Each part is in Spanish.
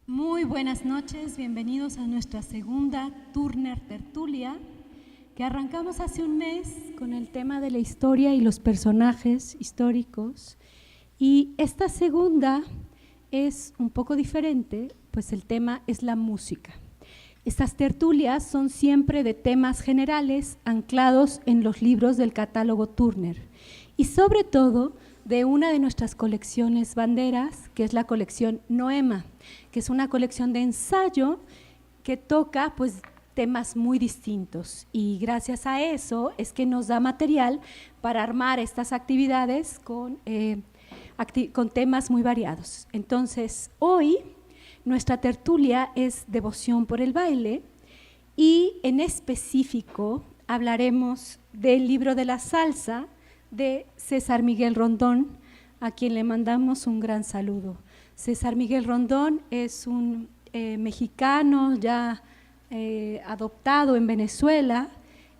Muy buenas noches, bienvenidos a nuestra segunda Turner Tertulia, que arrancamos hace un mes con el tema de la historia y los personajes históricos. Y esta segunda es un poco diferente, pues el tema es la música. Estas tertulias son siempre de temas generales anclados en los libros del catálogo Turner y sobre todo de una de nuestras colecciones banderas, que es la colección Noema, que es una colección de ensayo que toca pues temas muy distintos, y gracias a eso es que nos da material para armar estas actividades con temas muy variados. Entonces, hoy nuestra tertulia es devoción por el baile y en específico hablaremos del libro de la salsa de César Miguel Rondón, a quien le mandamos un gran saludo. César Miguel Rondón es un mexicano ya adoptado en Venezuela,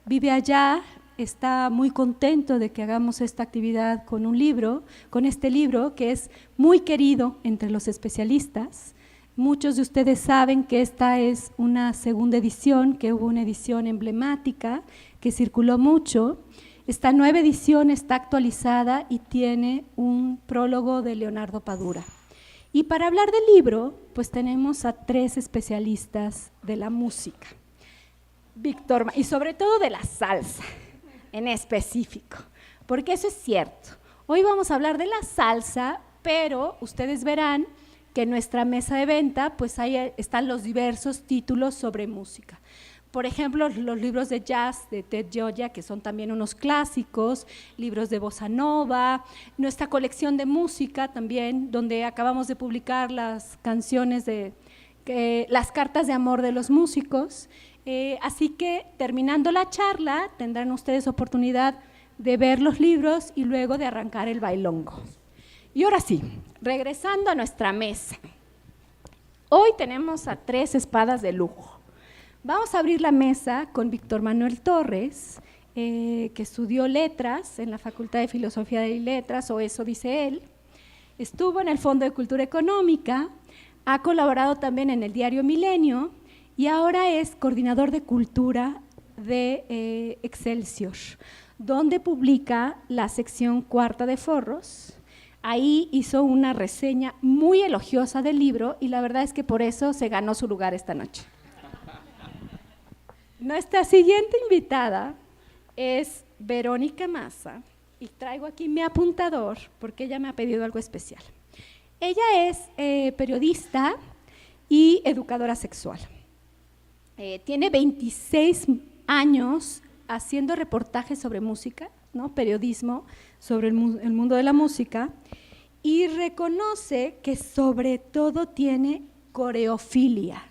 vive allá, está muy contento de que hagamos esta actividad con un libro, con este libro que es muy querido entre los especialistas. Muchos de ustedes saben que esta es una segunda edición, que hubo una edición emblemática que circuló mucho. Esta nueva edición está actualizada y tiene un prólogo de Leonardo Padura. Y para hablar del libro, pues tenemos a tres especialistas de la música, y sobre todo de la salsa, en específico, porque eso es cierto. Hoy vamos a hablar de la salsa, pero ustedes verán que en nuestra mesa de venta pues ahí están los diversos títulos sobre música. Por ejemplo, los libros de jazz de Ted Gioia, que son también unos clásicos, libros de bossa nova, nuestra colección de música también, donde acabamos de publicar las canciones las cartas de amor de los músicos. Así que terminando la charla, tendrán ustedes oportunidad de ver los libros y luego de arrancar el bailongo. Y ahora sí, regresando a nuestra mesa. Hoy tenemos a tres espadas de lujo. Vamos a abrir la mesa con Víctor Manuel Torres, que estudió letras en la Facultad de Filosofía y Letras, o eso dice él. Estuvo en el Fondo de Cultura Económica, ha colaborado también en el diario Milenio y ahora es coordinador de cultura de Excelsior, donde publica la sección cuarta de Forros. Ahí hizo una reseña muy elogiosa del libro y la verdad es que por eso se ganó su lugar esta noche. Nuestra siguiente invitada es Verónica Maza, y traigo aquí mi apuntador porque ella me ha pedido algo especial. Ella es periodista y educadora sexual. Tiene 26 años haciendo reportajes sobre música, ¿no? Periodismo sobre el mundo de la música, y reconoce que sobre todo tiene coreofilia.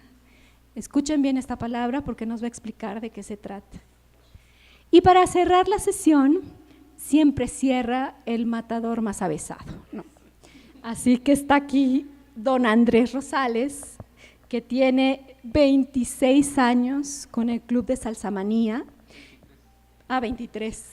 Escuchen bien esta palabra porque nos va a explicar de qué se trata. Y para cerrar la sesión, siempre cierra el matador más avesado, ¿no? Así que está aquí don Andrés Rosales, que tiene 26 años con el Club de Salsamanía. 23.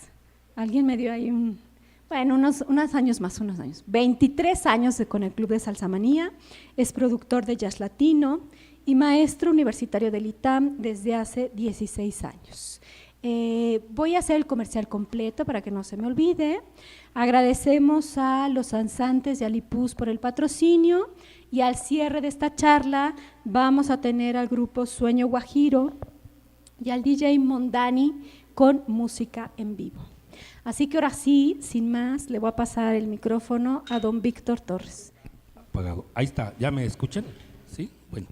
Alguien me dio ahí unos años más, 23 años con el Club de Salsamanía, es productor de jazz latino y maestro universitario del ITAM desde hace 16 años. Voy a hacer el comercial completo para que no se me olvide. Agradecemos a los danzantes de Alipuz por el patrocinio, y al cierre de esta charla vamos a tener al grupo Sueño Guajiro y al DJ Mondani con música en vivo. Así que ahora sí, sin más, le voy a pasar el micrófono a don Víctor Torres. Apagado. Ahí está, ¿ya me escuchan? Sí, bueno.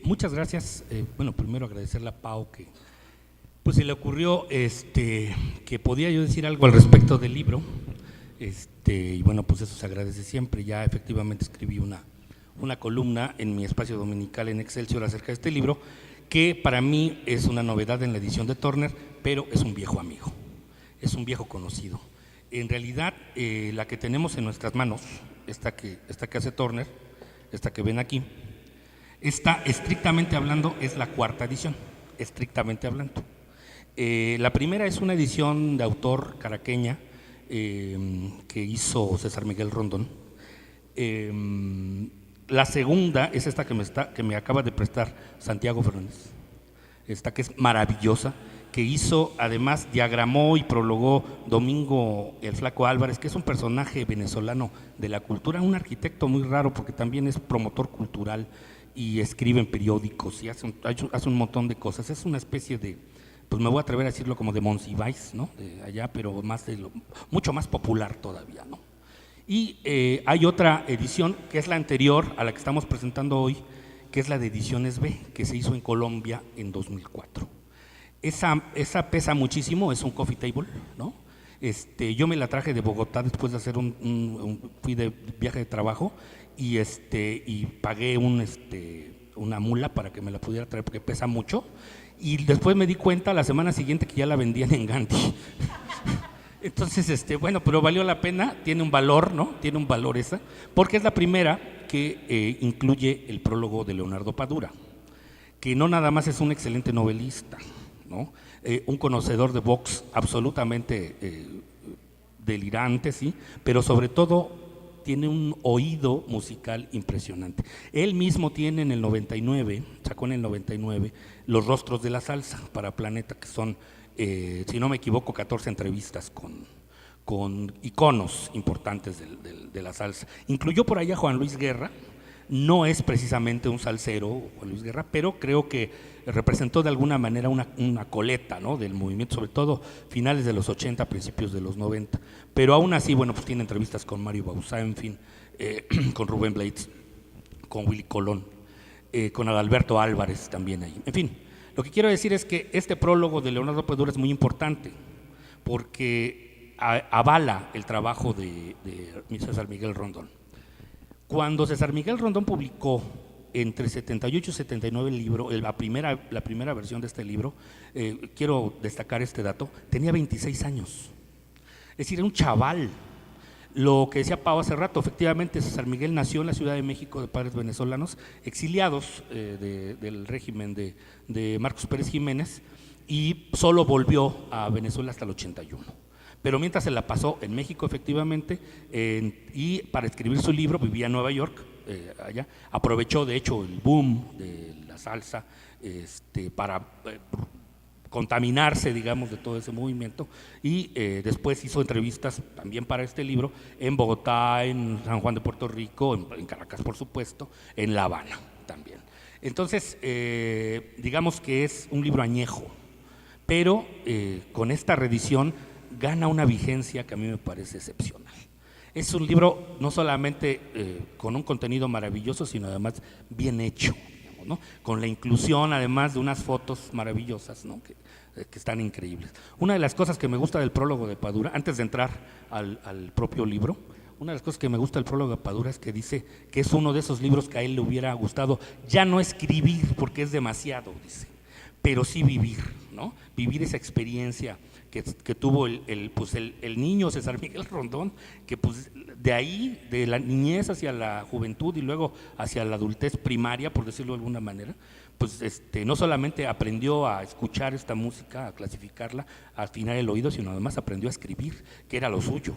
Muchas gracias. Bueno, primero agradecerle a Pau que pues se le ocurrió que podía yo decir algo al respecto del libro, y bueno, pues eso se agradece siempre. Ya efectivamente escribí una columna en mi espacio dominical en Excelsior acerca de este libro, que para mí es una novedad en la edición de Turner, pero es un viejo amigo, es un viejo conocido. En realidad, la que tenemos en nuestras manos, esta que hace Turner, esta que ven aquí, esta estrictamente hablando es la cuarta edición, estrictamente hablando. La primera es una edición de autor caraqueña que hizo César Miguel Rondón, La segunda es esta que me acaba de prestar Santiago Fernández, esta que es maravillosa, que hizo, además diagramó y prologó Domingo el Flaco Álvarez, que es un personaje venezolano de la cultura, un arquitecto muy raro porque también es promotor cultural y escribe en periódicos y hace un montón de cosas. Es una especie de, pues me voy a atrever a decirlo como de Monsiváis, ¿no? De allá, pero mucho más popular todavía, ¿no? Y hay otra edición que es la anterior a la que estamos presentando hoy, que es la de Ediciones B, que se hizo en Colombia en 2004. Esa pesa muchísimo, es un coffee table, ¿no? Yo me la traje de Bogotá después de hacer fui de viaje de trabajo y pagué una mula para que me la pudiera traer porque pesa mucho, y después me di cuenta la semana siguiente que ya la vendían en Gandhi. Entonces, bueno, pero valió la pena, tiene un valor, ¿no? Tiene un valor esa, porque es la primera que incluye el prólogo de Leonardo Padura, que no nada más es un excelente novelista, ¿no? Un conocedor de Vox absolutamente delirante, sí, pero sobre todo tiene un oído musical impresionante. Él mismo tiene en el 99, sacó en el 99 Los Rostros de la Salsa para Planeta, que son, si no me equivoco, 14 entrevistas con iconos importantes de la salsa. Incluyó por allá a Juan Luis Guerra. No es precisamente un salsero, Juan Luis Guerra, pero creo que representó de alguna manera una coleta, ¿no?, del movimiento, sobre todo finales de los 80, principios de los 90. Pero aún así, bueno, pues tiene entrevistas con Mario Bauzá, en fin, con Rubén Blades, con Willy Colón, con Adalberto Álvarez también ahí. En fin, lo que quiero decir es que este prólogo de Leonardo Padura es muy importante porque avala el trabajo de César Miguel Rondón. Cuando César Miguel Rondón publicó entre 78 y 79 el libro, la primera versión de este libro, quiero destacar este dato, tenía 26 años. Es decir, era un chaval. Lo que decía Pau hace rato, efectivamente César Miguel nació en la Ciudad de México de padres venezolanos, exiliados del régimen de Marcos Pérez Jiménez, y solo volvió a Venezuela hasta el 81. Pero mientras se la pasó en México, efectivamente, y para escribir su libro vivía en Nueva York, allá. Aprovechó, de hecho, el boom de la salsa para contaminarse, digamos, de todo ese movimiento, y después hizo entrevistas también para este libro en Bogotá, en San Juan de Puerto Rico, en Caracas, por supuesto, en La Habana también. Entonces, digamos que es un libro añejo, pero con esta reedición gana una vigencia que a mí me parece excepcional. Es un libro no solamente con un contenido maravilloso, sino además bien hecho, digamos, ¿no? Con la inclusión además de unas fotos maravillosas, ¿no?, que están increíbles. Una de las cosas que me gusta del prólogo de Padura, antes de entrar al propio libro, una de las cosas que me gusta del prólogo de Padura es que dice que es uno de esos libros que a él le hubiera gustado ya no escribir porque es demasiado, dice, pero sí vivir, ¿no? Vivir esa experiencia que tuvo el niño César Miguel Rondón, que pues de ahí, de la niñez hacia la juventud y luego hacia la adultez primaria, por decirlo de alguna manera, pues no solamente aprendió a escuchar esta música, a clasificarla, a afinar el oído, sino además aprendió a escribir, que era lo suyo,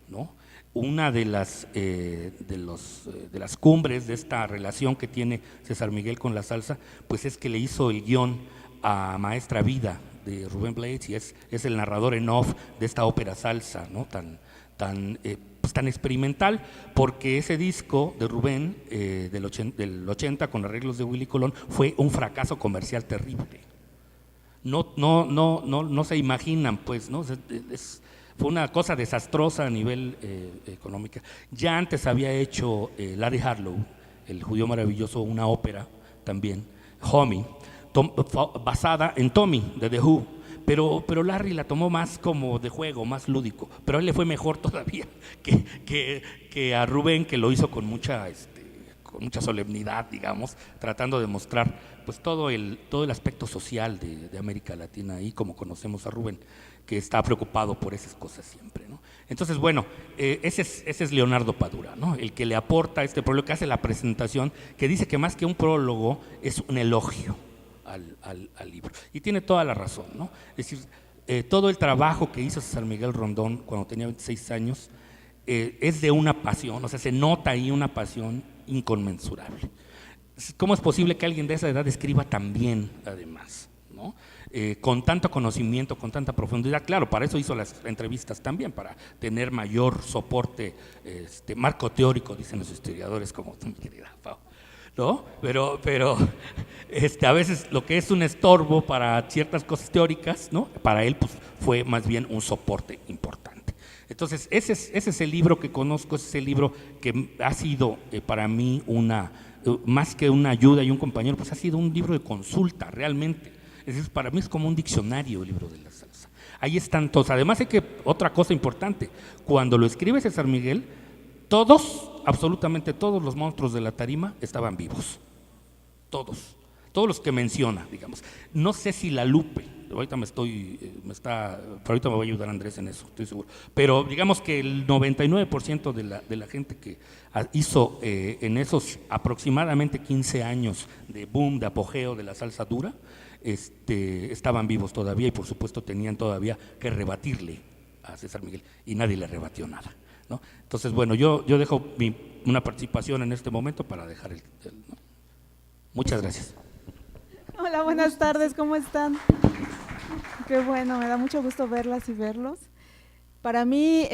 ¿no? Una de las cumbres de esta relación que tiene César Miguel con la salsa, pues es que le hizo el guión a Maestra Vida de Rubén Blades, y es el narrador en off de esta ópera salsa, ¿no?, tan experimental, porque ese disco de Rubén del 80 con arreglos de Willy Colón fue un fracaso comercial terrible. No se imaginan, pues, ¿no? Fue una cosa desastrosa a nivel económica. Ya antes había hecho Larry Harlow, el judío maravilloso, una ópera también, Homie, basada en Tommy de The Who, pero Larry la tomó más como de juego, más lúdico, pero a él le fue mejor todavía que a Rubén, que lo hizo con mucha solemnidad, digamos, tratando de mostrar pues todo el aspecto social de América Latina, y como conocemos a Rubén, que está preocupado por esas cosas siempre, ¿no? Entonces, bueno, ese es Leonardo Padura, ¿no?, el que le aporta este prólogo, que hace la presentación, que dice que más que un prólogo es un elogio al libro, y tiene toda la razón, ¿no? Es decir, todo el trabajo que hizo César Miguel Rondón cuando tenía 26 años es de una pasión, o sea, se nota ahí una pasión inconmensurable. ¿Cómo es posible que alguien de esa edad escriba tan bien, además, ¿no? Con tanto conocimiento, con tanta profundidad? Claro, para eso hizo las entrevistas también, para tener mayor soporte, marco teórico, dicen los historiadores, como tú, mi querida Pau, ¿no? Pero a veces lo que es un estorbo para ciertas cosas teóricas, ¿no? Para él pues, fue más bien un soporte importante. Entonces, ese es el libro que conozco, ese es el libro que ha sido para mí más que una ayuda y un compañero, pues ha sido un libro de consulta, realmente. Es decir, para mí es como un diccionario el libro de la salsa. Ahí están todos. Además, otra cosa importante, cuando lo escribe César Miguel, absolutamente todos los monstruos de la tarima estaban vivos. Todos los que menciona, digamos. No sé si la Lupe, ahorita pero ahorita me va a ayudar Andrés en eso, estoy seguro. Pero digamos que el 99% de la gente que hizo en esos aproximadamente 15 años de boom, de apogeo de la salsa dura, estaban vivos todavía y por supuesto tenían todavía que rebatirle a César Miguel y nadie le rebatió nada, ¿no? Entonces, bueno, yo dejo una participación en este momento para dejar ¿no? Muchas gracias. Hola, buenas tardes, ¿cómo están? Qué bueno, me da mucho gusto verlas y verlos. Para mí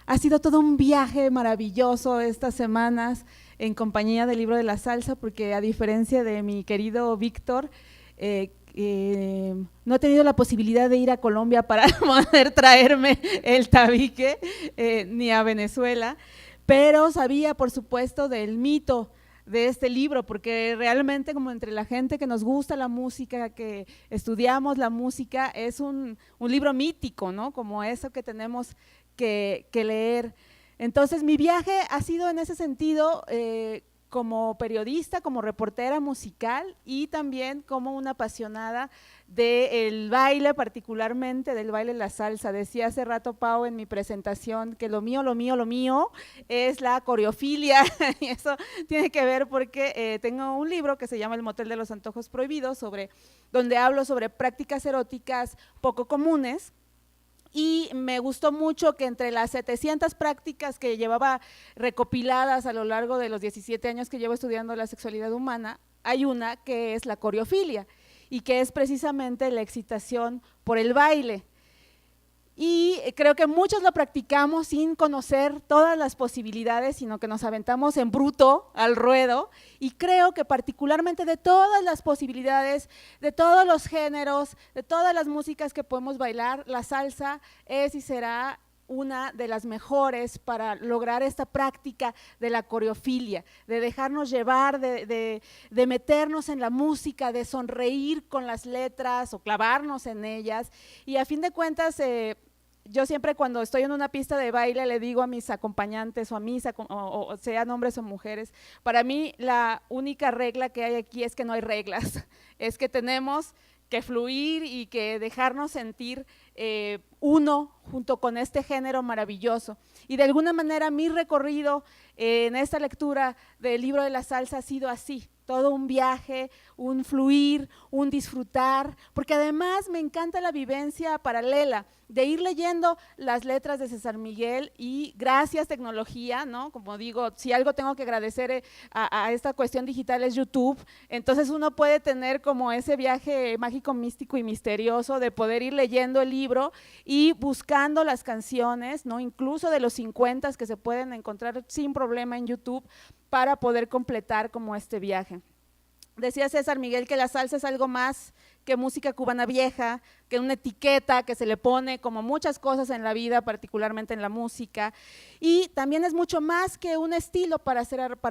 ha sido todo un viaje maravilloso estas semanas en compañía del Libro de la Salsa, porque a diferencia de mi querido Víctor, no he tenido la posibilidad de ir a Colombia para poder traerme el tabique, ni a Venezuela, pero sabía, por supuesto, del mito de este libro, porque realmente como entre la gente que nos gusta la música, que estudiamos la música, es un libro mítico, ¿no? Como eso que tenemos que leer. Entonces mi viaje ha sido en ese sentido como periodista, como reportera musical y también como una apasionada del baile, particularmente del baile la salsa. Decía hace rato Pau en mi presentación que lo mío es la coreofilia y eso tiene que ver porque tengo un libro que se llama El Motel de los Antojos Prohibidos, donde hablo sobre prácticas eróticas poco comunes. Y me gustó mucho que entre las 700 prácticas que llevaba recopiladas a lo largo de los 17 años que llevo estudiando la sexualidad humana, hay una que es la coreofilia y que es precisamente la excitación por el baile. Y creo que muchos lo practicamos sin conocer todas las posibilidades, sino que nos aventamos en bruto al ruedo, y creo que particularmente de todas las posibilidades, de todos los géneros, de todas las músicas que podemos bailar, la salsa es y será una de las mejores para lograr esta práctica de la coreofilia, de dejarnos llevar, de meternos en la música, de sonreír con las letras o clavarnos en ellas. Y a fin de cuentas, yo siempre cuando estoy en una pista de baile le digo a mis acompañantes o sean hombres o mujeres, para mí la única regla que hay aquí es que no hay reglas, es que tenemos que fluir y que dejarnos sentir uno junto con este género maravilloso. Y de alguna manera mi recorrido en esta lectura del Libro de la Salsa ha sido así, todo un viaje, un fluir, un disfrutar, porque además me encanta la vivencia paralela de ir leyendo las letras de César Miguel y gracias tecnología, ¿no? Como digo, si algo tengo que agradecer a esta cuestión digital es YouTube, entonces uno puede tener como ese viaje mágico, místico y misterioso de poder ir leyendo el libro y buscando las canciones, ¿no? Incluso de los 50 que se pueden encontrar sin problema en YouTube para poder completar como este viaje. Decía César Miguel que la salsa es algo más que música cubana vieja, que una etiqueta que se le pone como muchas cosas en la vida, particularmente en la música, y también es mucho más que un estilo para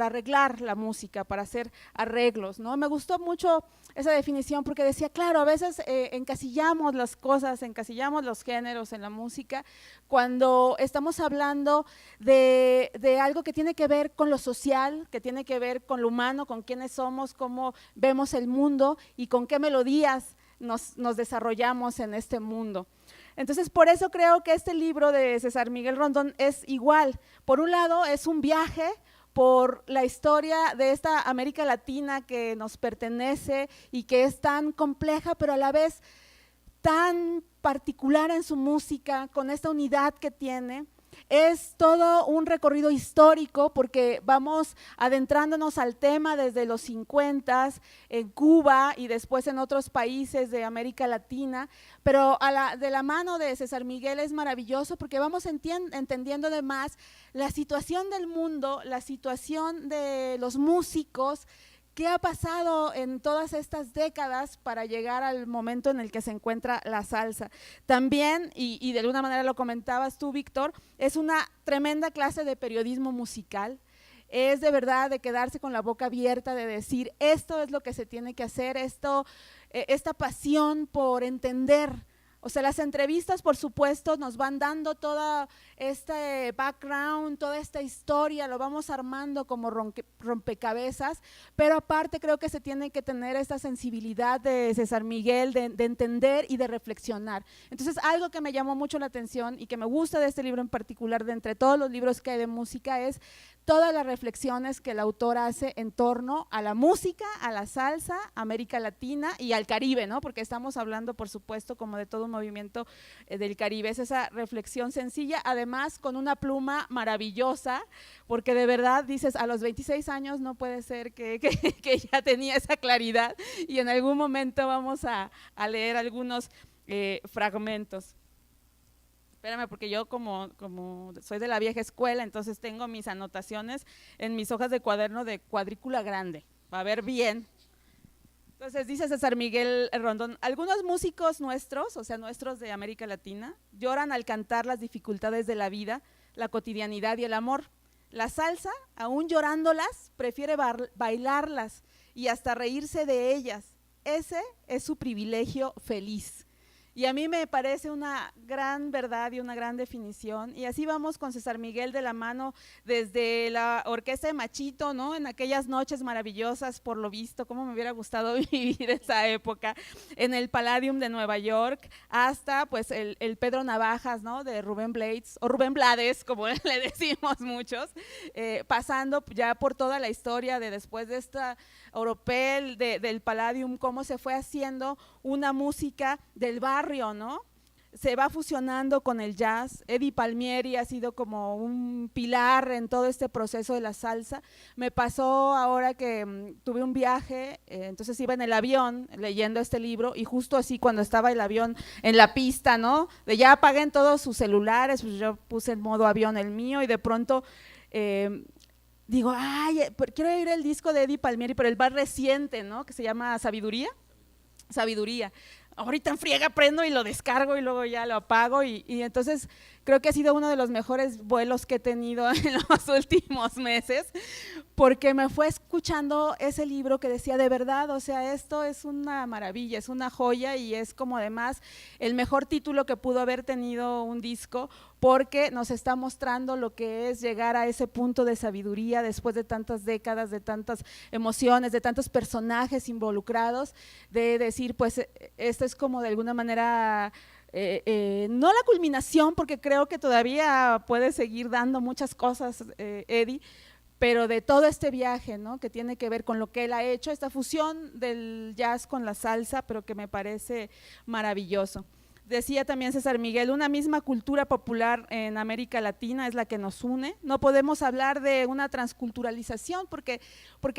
arreglar la música, para hacer arreglos, ¿no? Me gustó mucho esa definición porque decía, claro, a veces encasillamos las cosas, encasillamos los géneros en la música cuando estamos hablando de algo que tiene que ver con lo social, que tiene que ver con lo humano, con quiénes somos, cómo vemos el mundo y con qué melodías nos desarrollamos en este mundo. Entonces, por eso creo que este libro de César Miguel Rondón es igual. Por un lado, es un viaje por la historia de esta América Latina que nos pertenece y que es tan compleja, pero a la vez tan particular en su música, con esta unidad que tiene. Es todo un recorrido histórico porque vamos adentrándonos al tema desde los 50 en Cuba y después en otros países de América Latina, pero de la mano de César Miguel es maravilloso porque vamos entendiendo además la situación del mundo, la situación de los músicos, qué ha pasado en todas estas décadas para llegar al momento en el que se encuentra la salsa. También, y de alguna manera lo comentabas tú, Víctor, es una tremenda clase de periodismo musical. Es de verdad de quedarse con la boca abierta, de decir, esto es lo que se tiene que hacer, esta pasión por entender. O sea, las entrevistas, por supuesto, nos van dando todo este background, toda esta historia, lo vamos armando como rompecabezas, pero aparte creo que se tiene que tener esta sensibilidad de César Miguel, de entender y de reflexionar. Entonces, algo que me llamó mucho la atención y que me gusta de este libro en particular, de entre todos los libros que hay de música, es todas las reflexiones que el autor hace en torno a la música, a la salsa, América Latina y al Caribe, ¿no? Porque estamos hablando, por supuesto, como de todo un movimiento del Caribe. Es esa reflexión sencilla, además con una pluma maravillosa, porque de verdad dices, a los 26 años no puede ser que ya tenía esa claridad, y en algún momento vamos a leer algunos fragmentos. Espérame, porque yo como soy de la vieja escuela, entonces tengo mis anotaciones en mis hojas de cuaderno de cuadrícula grande, para ver bien. Entonces dice César Miguel Rondón, algunos músicos nuestros, o sea nuestros de América Latina, lloran al cantar las dificultades de la vida, la cotidianidad y el amor. La salsa, aún llorándolas, prefiere bailarlas y hasta reírse de ellas. Ese es su privilegio feliz. Y a mí me parece una gran verdad y una gran definición, y así vamos con César Miguel de la mano desde la orquesta de Machito, ¿no? En aquellas noches maravillosas, por lo visto, cómo me hubiera gustado vivir esa época, en el Palladium de Nueva York, hasta pues el Pedro Navajas, ¿no? De Rubén Blades, o Rubén Blades, como le decimos muchos, pasando ya por toda la historia de después de esta oropel del Palladium, cómo se fue haciendo una música del barrio, ¿no? Se va fusionando con el jazz. Eddie Palmieri ha sido como un pilar en todo este proceso de la salsa. Me pasó ahora que tuve un viaje, entonces iba en el avión leyendo este libro, y justo así cuando estaba el avión en la pista, ¿no? De ya apaguen todos sus celulares, pues yo puse en modo avión el mío, y de pronto digo, ay, quiero oír el disco de Eddie Palmieri, pero el más reciente, ¿no? Que se llama Sabiduría. Ahorita en friega prendo y lo descargo y luego ya lo apago, y entonces creo que ha sido uno de los mejores vuelos que he tenido en los últimos meses, porque me fue escuchando ese libro que decía, de verdad, o sea, esto es una maravilla, es una joya, y es como además el mejor título que pudo haber tenido un disco, porque nos está mostrando lo que es llegar a ese punto de sabiduría después de tantas décadas, de tantas emociones, de tantos personajes involucrados, de decir, pues esto es como de alguna manera, no la culminación, porque creo que todavía puede seguir dando muchas cosas, Eddie, pero de todo este viaje, ¿no? Que tiene que ver con lo que él ha hecho, esta fusión del jazz con la salsa, pero que me parece maravilloso. Decía también César Miguel, una misma cultura popular en América Latina es la que nos une. No podemos hablar de una transculturalización porque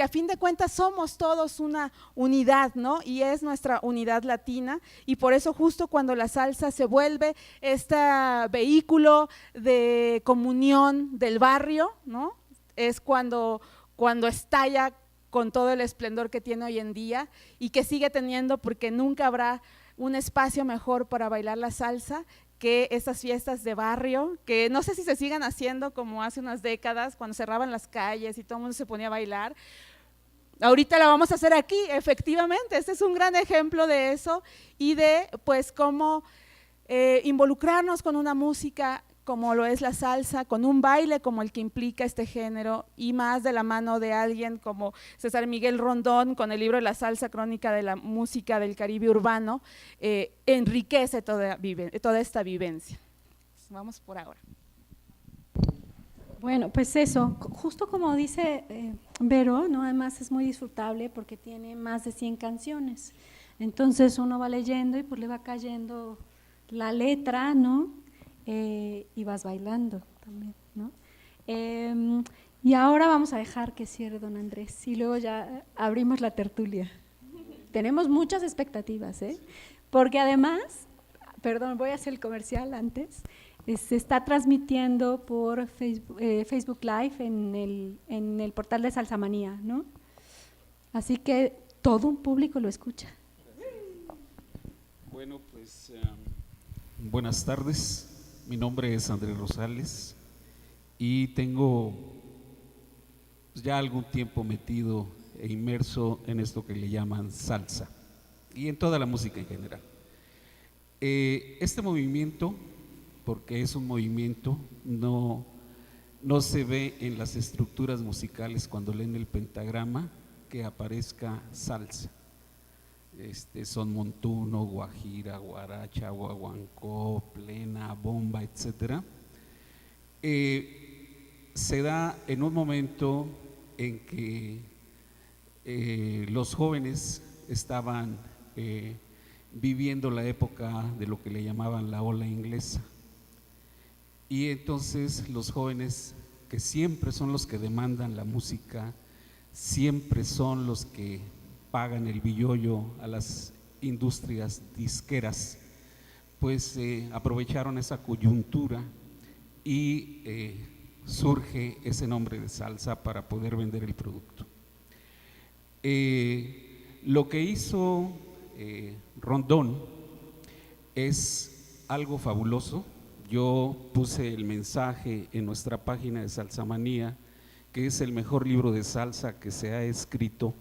a fin de cuentas somos todos una unidad, ¿no? Y es nuestra unidad latina, y por eso justo cuando la salsa se vuelve este vehículo de comunión del barrio, ¿no? Es cuando estalla con todo el esplendor que tiene hoy en día, y que sigue teniendo, porque nunca habrá un espacio mejor para bailar la salsa que estas fiestas de barrio, que no sé si se sigan haciendo como hace unas décadas, cuando cerraban las calles y todo el mundo se ponía a bailar. Ahorita la vamos a hacer aquí, efectivamente, este es un gran ejemplo de eso, y de pues cómo involucrarnos con una música como lo es la salsa, con un baile como el que implica este género, y más de la mano de alguien como César Miguel Rondón, con el libro de la salsa, crónica de la música del Caribe urbano, enriquece toda esta vivencia. Vamos por ahora. Bueno, pues eso, justo como dice Vero, ¿no? Además es muy disfrutable porque tiene más de 100 canciones, entonces uno va leyendo y pues le va cayendo la letra, ¿no? y vas bailando también, ¿no? Y ahora vamos a dejar que cierre don Andrés y luego ya abrimos la tertulia. Tenemos muchas expectativas, porque además, perdón, voy a hacer el comercial antes, se está transmitiendo por Facebook Live en el portal de Salsamanía, ¿no? Así que todo un público lo escucha. Bueno, pues buenas tardes. Mi nombre es Andrés Rosales y tengo ya algún tiempo metido e inmerso en esto que le llaman salsa y en toda la música en general. Este movimiento, porque es un movimiento, no se ve en las estructuras musicales cuando leen el pentagrama que aparezca salsa. Son montuno, guajira, guaracha, guaguancó, plena, bomba, etcétera. Se da en un momento en que los jóvenes estaban viviendo la época de lo que le llamaban la ola inglesa, y entonces los jóvenes, que siempre son los que demandan la música, siempre son los que pagan el billollo a las industrias disqueras, pues aprovecharon esa coyuntura y surge ese nombre de salsa para poder vender el producto. Lo que hizo Rondón es algo fabuloso. Yo puse el mensaje en nuestra página de Salsamanía, que es el mejor libro de salsa que se ha escrito,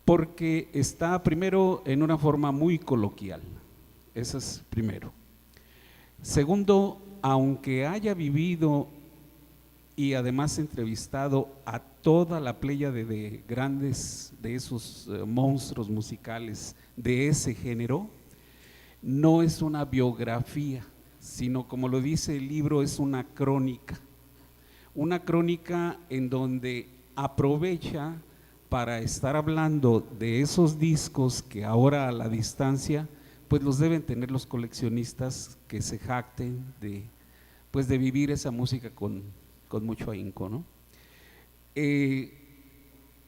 porque está primero en una forma muy coloquial. Eso es primero. Segundo, aunque haya vivido y además entrevistado a toda la pléyade de grandes, de esos monstruos musicales de ese género, no es una biografía, sino, como lo dice el libro, es una crónica en donde aprovecha para estar hablando de esos discos que ahora a la distancia pues los deben tener los coleccionistas que se jacten de vivir esa música con mucho ahínco, ¿no?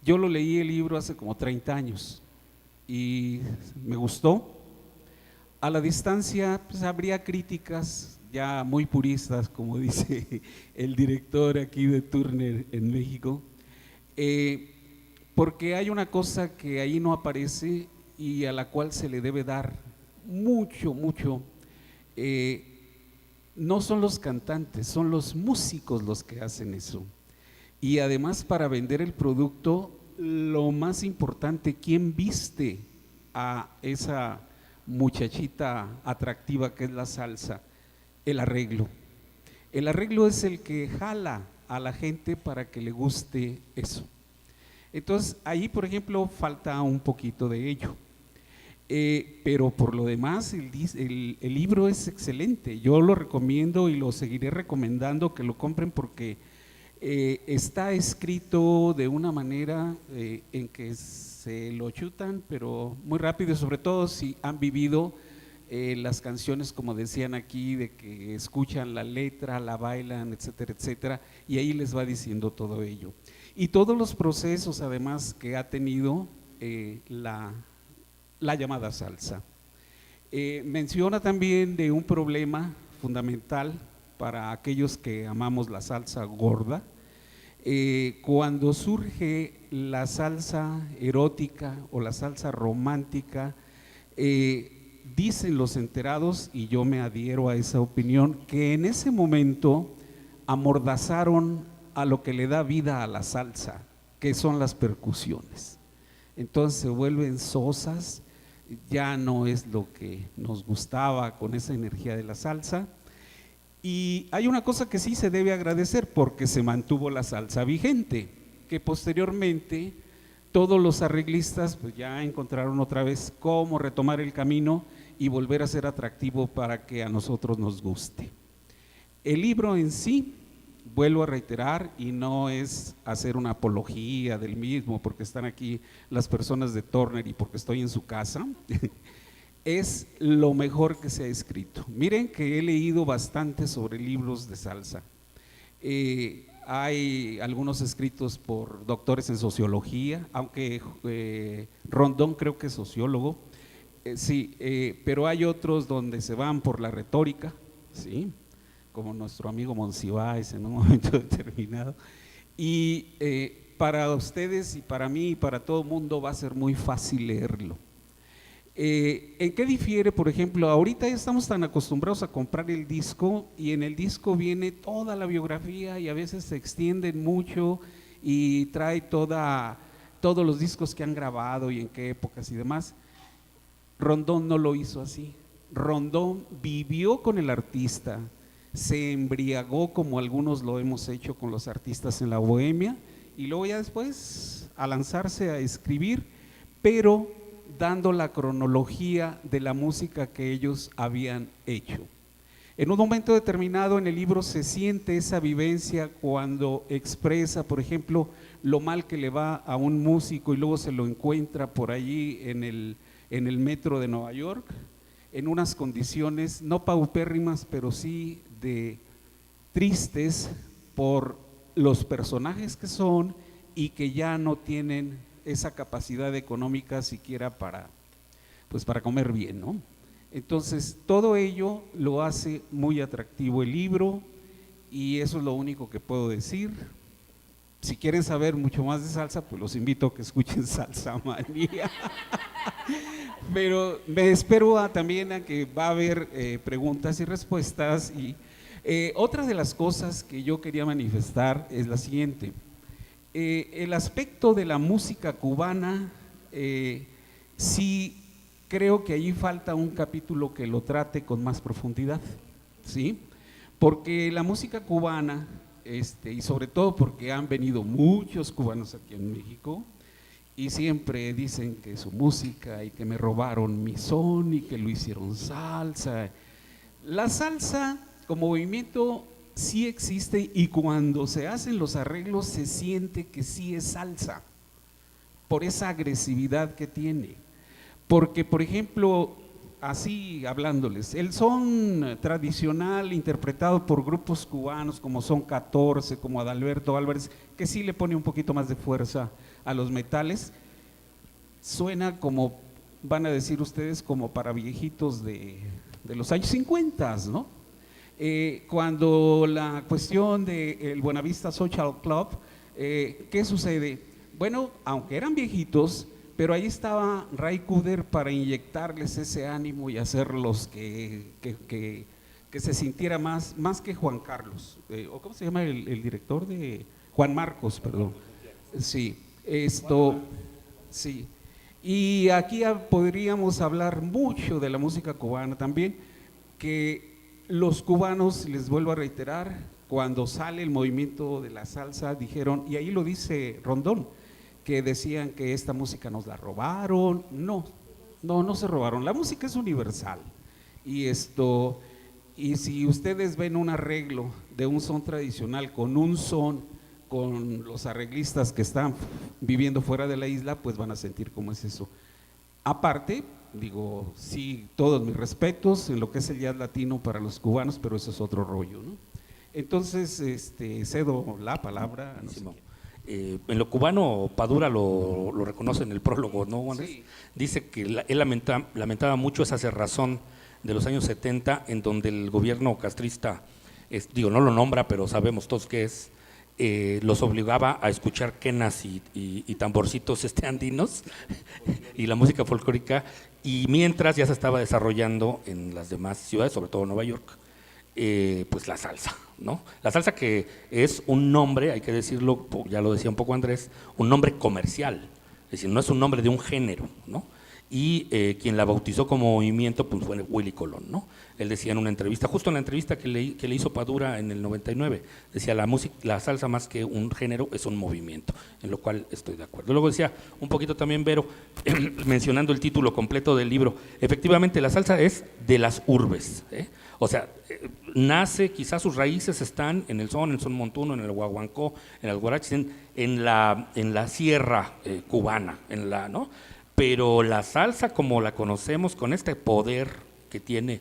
Yo lo leí el libro hace como 30 años y me gustó. A la distancia pues habría críticas ya muy puristas, como dice el director aquí de Turner en México, porque hay una cosa que ahí no aparece y a la cual se le debe dar mucho, no son los cantantes, son los músicos los que hacen eso. Y además, para vender el producto, lo más importante, ¿quién viste a esa muchachita atractiva que es la salsa? El arreglo. El arreglo es el que jala a la gente para que le guste eso. Entonces, ahí, por ejemplo, falta un poquito de ello. Pero por lo demás, el libro es excelente. Yo lo recomiendo y lo seguiré recomendando que lo compren, porque está escrito de una manera en que se lo chutan, pero muy rápido, sobre todo si han vivido las canciones, como decían aquí, de que escuchan la letra, la bailan, etcétera, etcétera, y ahí les va diciendo todo ello. Y todos los procesos, además, que ha tenido la llamada salsa. Menciona también de un problema fundamental para aquellos que amamos la salsa gorda. Cuando surge la salsa erótica o la salsa romántica, dicen los enterados, y yo me adhiero a esa opinión, que en ese momento amordazaron a lo que le da vida a la salsa, que son las percusiones. Entonces se vuelven sosas, ya no es lo que nos gustaba con esa energía de la salsa. Y hay una cosa que sí se debe agradecer, porque se mantuvo la salsa vigente, que posteriormente todos los arreglistas pues ya encontraron otra vez cómo retomar el camino y volver a ser atractivo para que a nosotros nos guste. El libro en sí, vuelvo a reiterar, y no es hacer una apología del mismo, porque están aquí las personas de Turner y porque estoy en su casa, es lo mejor que se ha escrito. Miren que he leído bastante sobre libros de salsa. Hay algunos escritos por doctores en sociología, aunque Rondón creo que es sociólogo, sí, pero hay otros donde se van por la retórica, ¿sí? Como nuestro amigo Monsiváis en un momento determinado. Y para ustedes y para mí y para todo el mundo va a ser muy fácil leerlo. ¿En qué difiere? Por ejemplo, ahorita ya estamos tan acostumbrados a comprar el disco y en el disco viene toda la biografía y a veces se extienden mucho y trae todos los discos que han grabado y en qué épocas y demás. Rondón no lo hizo así. Rondón vivió con el artista, se embriagó como algunos lo hemos hecho con los artistas en la bohemia y luego ya después a lanzarse a escribir, pero dando la cronología de la música que ellos habían hecho. En un momento determinado en el libro se siente esa vivencia cuando expresa, por ejemplo, lo mal que le va a un músico y luego se lo encuentra por allí en el metro de Nueva York, en unas condiciones no paupérrimas, pero sí de tristes por los personajes que son y que ya no tienen esa capacidad económica siquiera para comer bien, ¿no? Entonces, todo ello lo hace muy atractivo el libro y eso es lo único que puedo decir. Si quieren saber mucho más de salsa, pues los invito a que escuchen Salsa Manía. Pero me espero también a que va a haber preguntas y respuestas. Y otra de las cosas que yo quería manifestar es la siguiente. El aspecto de la música cubana, sí creo que allí falta un capítulo que lo trate con más profundidad, ¿sí? Porque la música cubana, y sobre todo porque han venido muchos cubanos aquí en México y siempre dicen que su música y que me robaron mi son y que lo hicieron salsa. La salsa como movimiento sí existe y cuando se hacen los arreglos se siente que sí es salsa, por esa agresividad que tiene. Porque, por ejemplo, así hablándoles, el son tradicional interpretado por grupos cubanos como Son 14, como Adalberto Álvarez, que sí le pone un poquito más de fuerza a los metales, suena como, van a decir ustedes, como para viejitos de los años 50, ¿no? Cuando la cuestión del Buenavista Social Club, ¿qué sucede? Bueno, aunque eran viejitos, pero ahí estaba Ray Cooder para inyectarles ese ánimo y hacerlos que se sintiera más que Juan Carlos, o ¿cómo se llama el director de Juan Marcos, perdón? Sí, sí. Y aquí podríamos hablar mucho de la música cubana también, que los cubanos, les vuelvo a reiterar, cuando sale el movimiento de la salsa, dijeron, y ahí lo dice Rondón, que decían que esta música nos la robaron. No se robaron, la música es universal. Y si ustedes ven un arreglo de un son tradicional con un son, con los arreglistas que están viviendo fuera de la isla, pues van a sentir cómo es eso. Aparte, digo, sí, todos mis respetos en lo que es el jazz latino para los cubanos, pero eso es otro rollo, ¿no? Entonces, cedo la palabra. No sé. En lo cubano, Padura lo reconoce en el prólogo, ¿no, Juan? Sí. Dice que él lamentaba mucho esa cerrazón de los años 70, en donde el gobierno castrista, no lo nombra, pero sabemos todos qué es, los obligaba a escuchar quenas y tamborcitos andinos y la música folclórica, y mientras ya se estaba desarrollando en las demás ciudades, sobre todo Nueva York, pues la salsa, ¿no? La salsa, que es un nombre, hay que decirlo, ya lo decía un poco Andrés, un nombre comercial, es decir, no es un nombre de un género, ¿no? Y quien la bautizó como movimiento pues fue Willy Colón, ¿no? Él decía en una entrevista, justo en la entrevista que le hizo Padura en el 99, decía la salsa más que un género es un movimiento, en lo cual estoy de acuerdo. Luego decía un poquito también Vero, mencionando el título completo del libro, efectivamente la salsa es de las urbes, o sea, nace, quizás sus raíces están en el son montuno, en el guaguancó, en el guaraches, en la sierra cubana, ¿no? pero la salsa como la conocemos, con este poder que tiene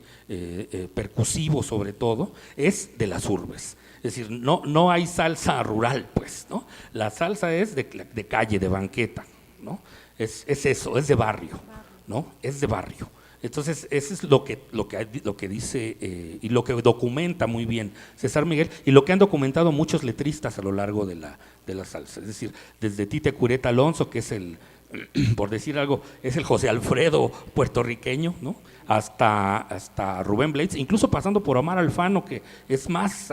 percusivo sobre todo, es de las urbes. Es decir, no hay salsa rural, pues, ¿no? La salsa es de calle, de banqueta, ¿no? Es eso, es de barrio, ¿no? Es de barrio. Entonces, eso es lo que dice y lo que documenta muy bien César Miguel, y lo que han documentado muchos letristas a lo largo de la salsa. Es decir, desde Tite Cureta Alonso, que es por decir algo, es el José Alfredo puertorriqueño, ¿no? Hasta Rubén Blades, incluso pasando por Omar Alfano, que es más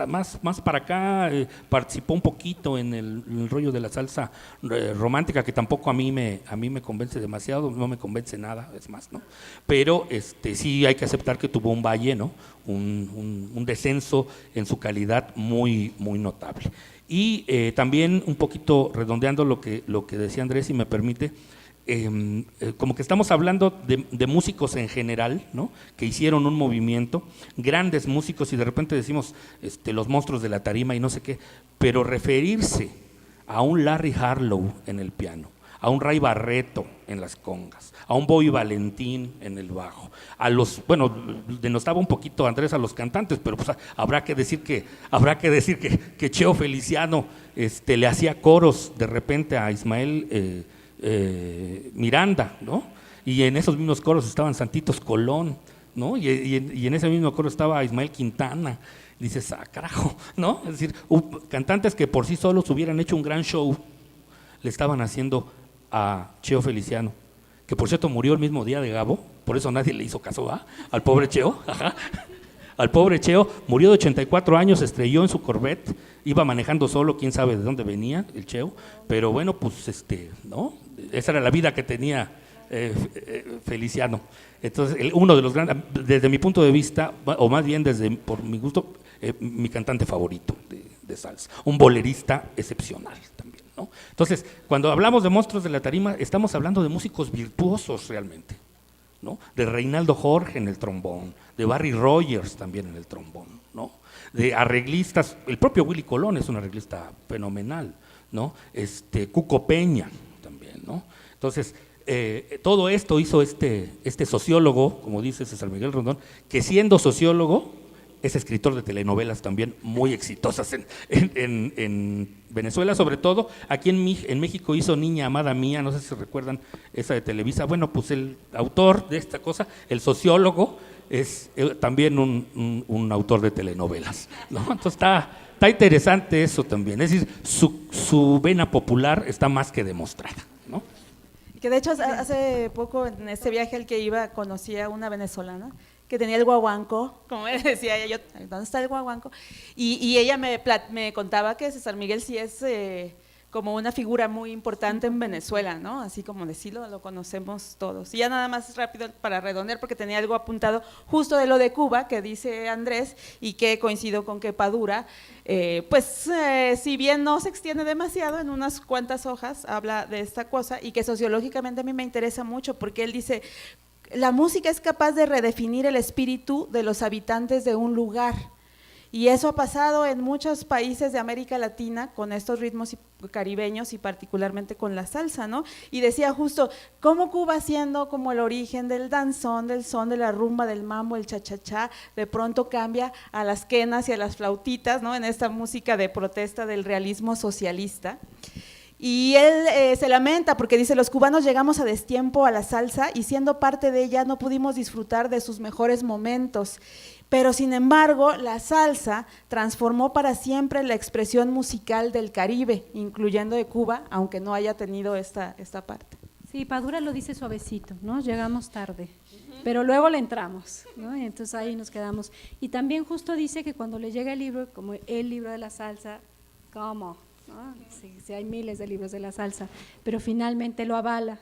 para acá, participó un poquito en el rollo de la salsa romántica, que tampoco a mí me convence demasiado, no me convence nada, es más, ¿no? Pero sí hay que aceptar que tuvo un valle, ¿no? Un descenso en su calidad muy, muy notable. Y también un poquito redondeando lo que decía Andrés, si me permite, como que estamos hablando de músicos en general, ¿no? Que hicieron un movimiento, grandes músicos, y de repente decimos los monstruos de la tarima y no sé qué, pero referirse a un Larry Harlow en el piano, a un Ray Barretto en las congas, a un Bobby Valentín en el bajo, denostaba un poquito Andrés a los cantantes, pero pues habrá que decir que Cheo Feliciano le hacía coros de repente a Ismael Miranda, ¿no? Y en esos mismos coros estaban Santitos Colón, ¿no? Y en ese mismo coro estaba Ismael Quintana. Dices, carajo, ¿no? Es decir, cantantes que por sí solos hubieran hecho un gran show, le estaban haciendo a Cheo Feliciano, que por cierto murió el mismo día de Gabo, por eso nadie le hizo caso, al pobre Cheo, al pobre Cheo, murió de 84 años, estrelló en su Corvette, iba manejando solo, quién sabe de dónde venía el Cheo, pero bueno, pues ¿no? Esa era la vida que tenía Feliciano. Entonces, uno de los grandes, desde mi punto de vista, o más bien por mi gusto, mi cantante favorito de salsa, un bolerista excepcional también, ¿no? Entonces, cuando hablamos de monstruos de la tarima, estamos hablando de músicos virtuosos realmente, ¿no? De Reinaldo Jorge en el trombón, de Barry Rogers también en el trombón, ¿no? De arreglistas, el propio Willy Colón es un arreglista fenomenal, ¿no? Cuco Peña también, ¿no? Entonces, todo esto hizo este sociólogo, como dice César Miguel Rondón, que siendo sociólogo es escritor de telenovelas también muy exitosas en Venezuela, sobre todo. Aquí en México hizo Niña Amada Mía, no sé si recuerdan esa de Televisa. Bueno, pues el autor de esta cosa, el sociólogo, es también un autor de telenovelas, ¿no? Entonces está interesante eso también. Es decir, su vena popular está más que demostrada, ¿no? Que de hecho hace poco en este viaje al que iba conocí a una venezolana que tenía el guaguanco, como me decía ella, ¿dónde está el guaguanco? Y ella me contaba que César Miguel sí es como una figura muy importante en Venezuela, ¿no? Así como decirlo, lo conocemos todos. Y ya nada más rápido para redondear, porque tenía algo apuntado justo de lo de Cuba, que dice Andrés, y que coincido con que Padura, si bien no se extiende demasiado, en unas cuantas hojas habla de esta cosa, y que sociológicamente a mí me interesa mucho, porque él dice, la música es capaz de redefinir el espíritu de los habitantes de un lugar, y eso ha pasado en muchos países de América Latina con estos ritmos caribeños y particularmente con la salsa, ¿no? Y decía justo, cómo Cuba siendo como el origen del danzón, del son, de la rumba, del mambo, el cha-cha-cha, de pronto cambia a las quenas y a las flautitas, ¿no? En esta música de protesta del realismo socialista. Y él se lamenta porque dice, los cubanos llegamos a destiempo a la salsa y siendo parte de ella no pudimos disfrutar de sus mejores momentos. Pero sin embargo, la salsa transformó para siempre la expresión musical del Caribe, incluyendo de Cuba, aunque no haya tenido esta parte. Sí, Padura lo dice suavecito, ¿no? Llegamos tarde, pero luego le entramos, ¿no? Y entonces ahí nos quedamos. Y también justo dice que cuando le llega el libro, como el libro de la salsa, ¿cómo? ¿No? Sí, hay miles de libros de la salsa, pero finalmente lo avala.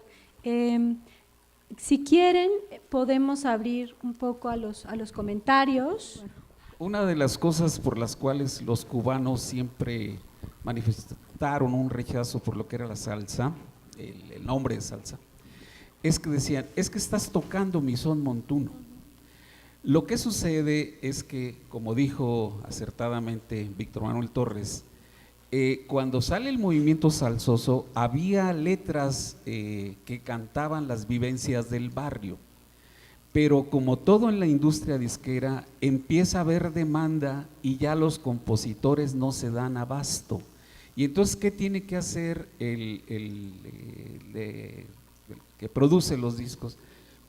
Si quieren, podemos abrir un poco a los comentarios. Una de las cosas por las cuales los cubanos siempre manifestaron un rechazo por lo que era la salsa, el nombre de salsa, es que decían, es que estás tocando mi son montuno. Lo que sucede es que, como dijo acertadamente Víctor Manuel Torres, Cuando sale el movimiento salsoso, había letras que cantaban las vivencias del barrio, pero como todo en la industria disquera, empieza a haber demanda y ya los compositores no se dan abasto. Y entonces, ¿qué tiene que hacer el que produce los discos?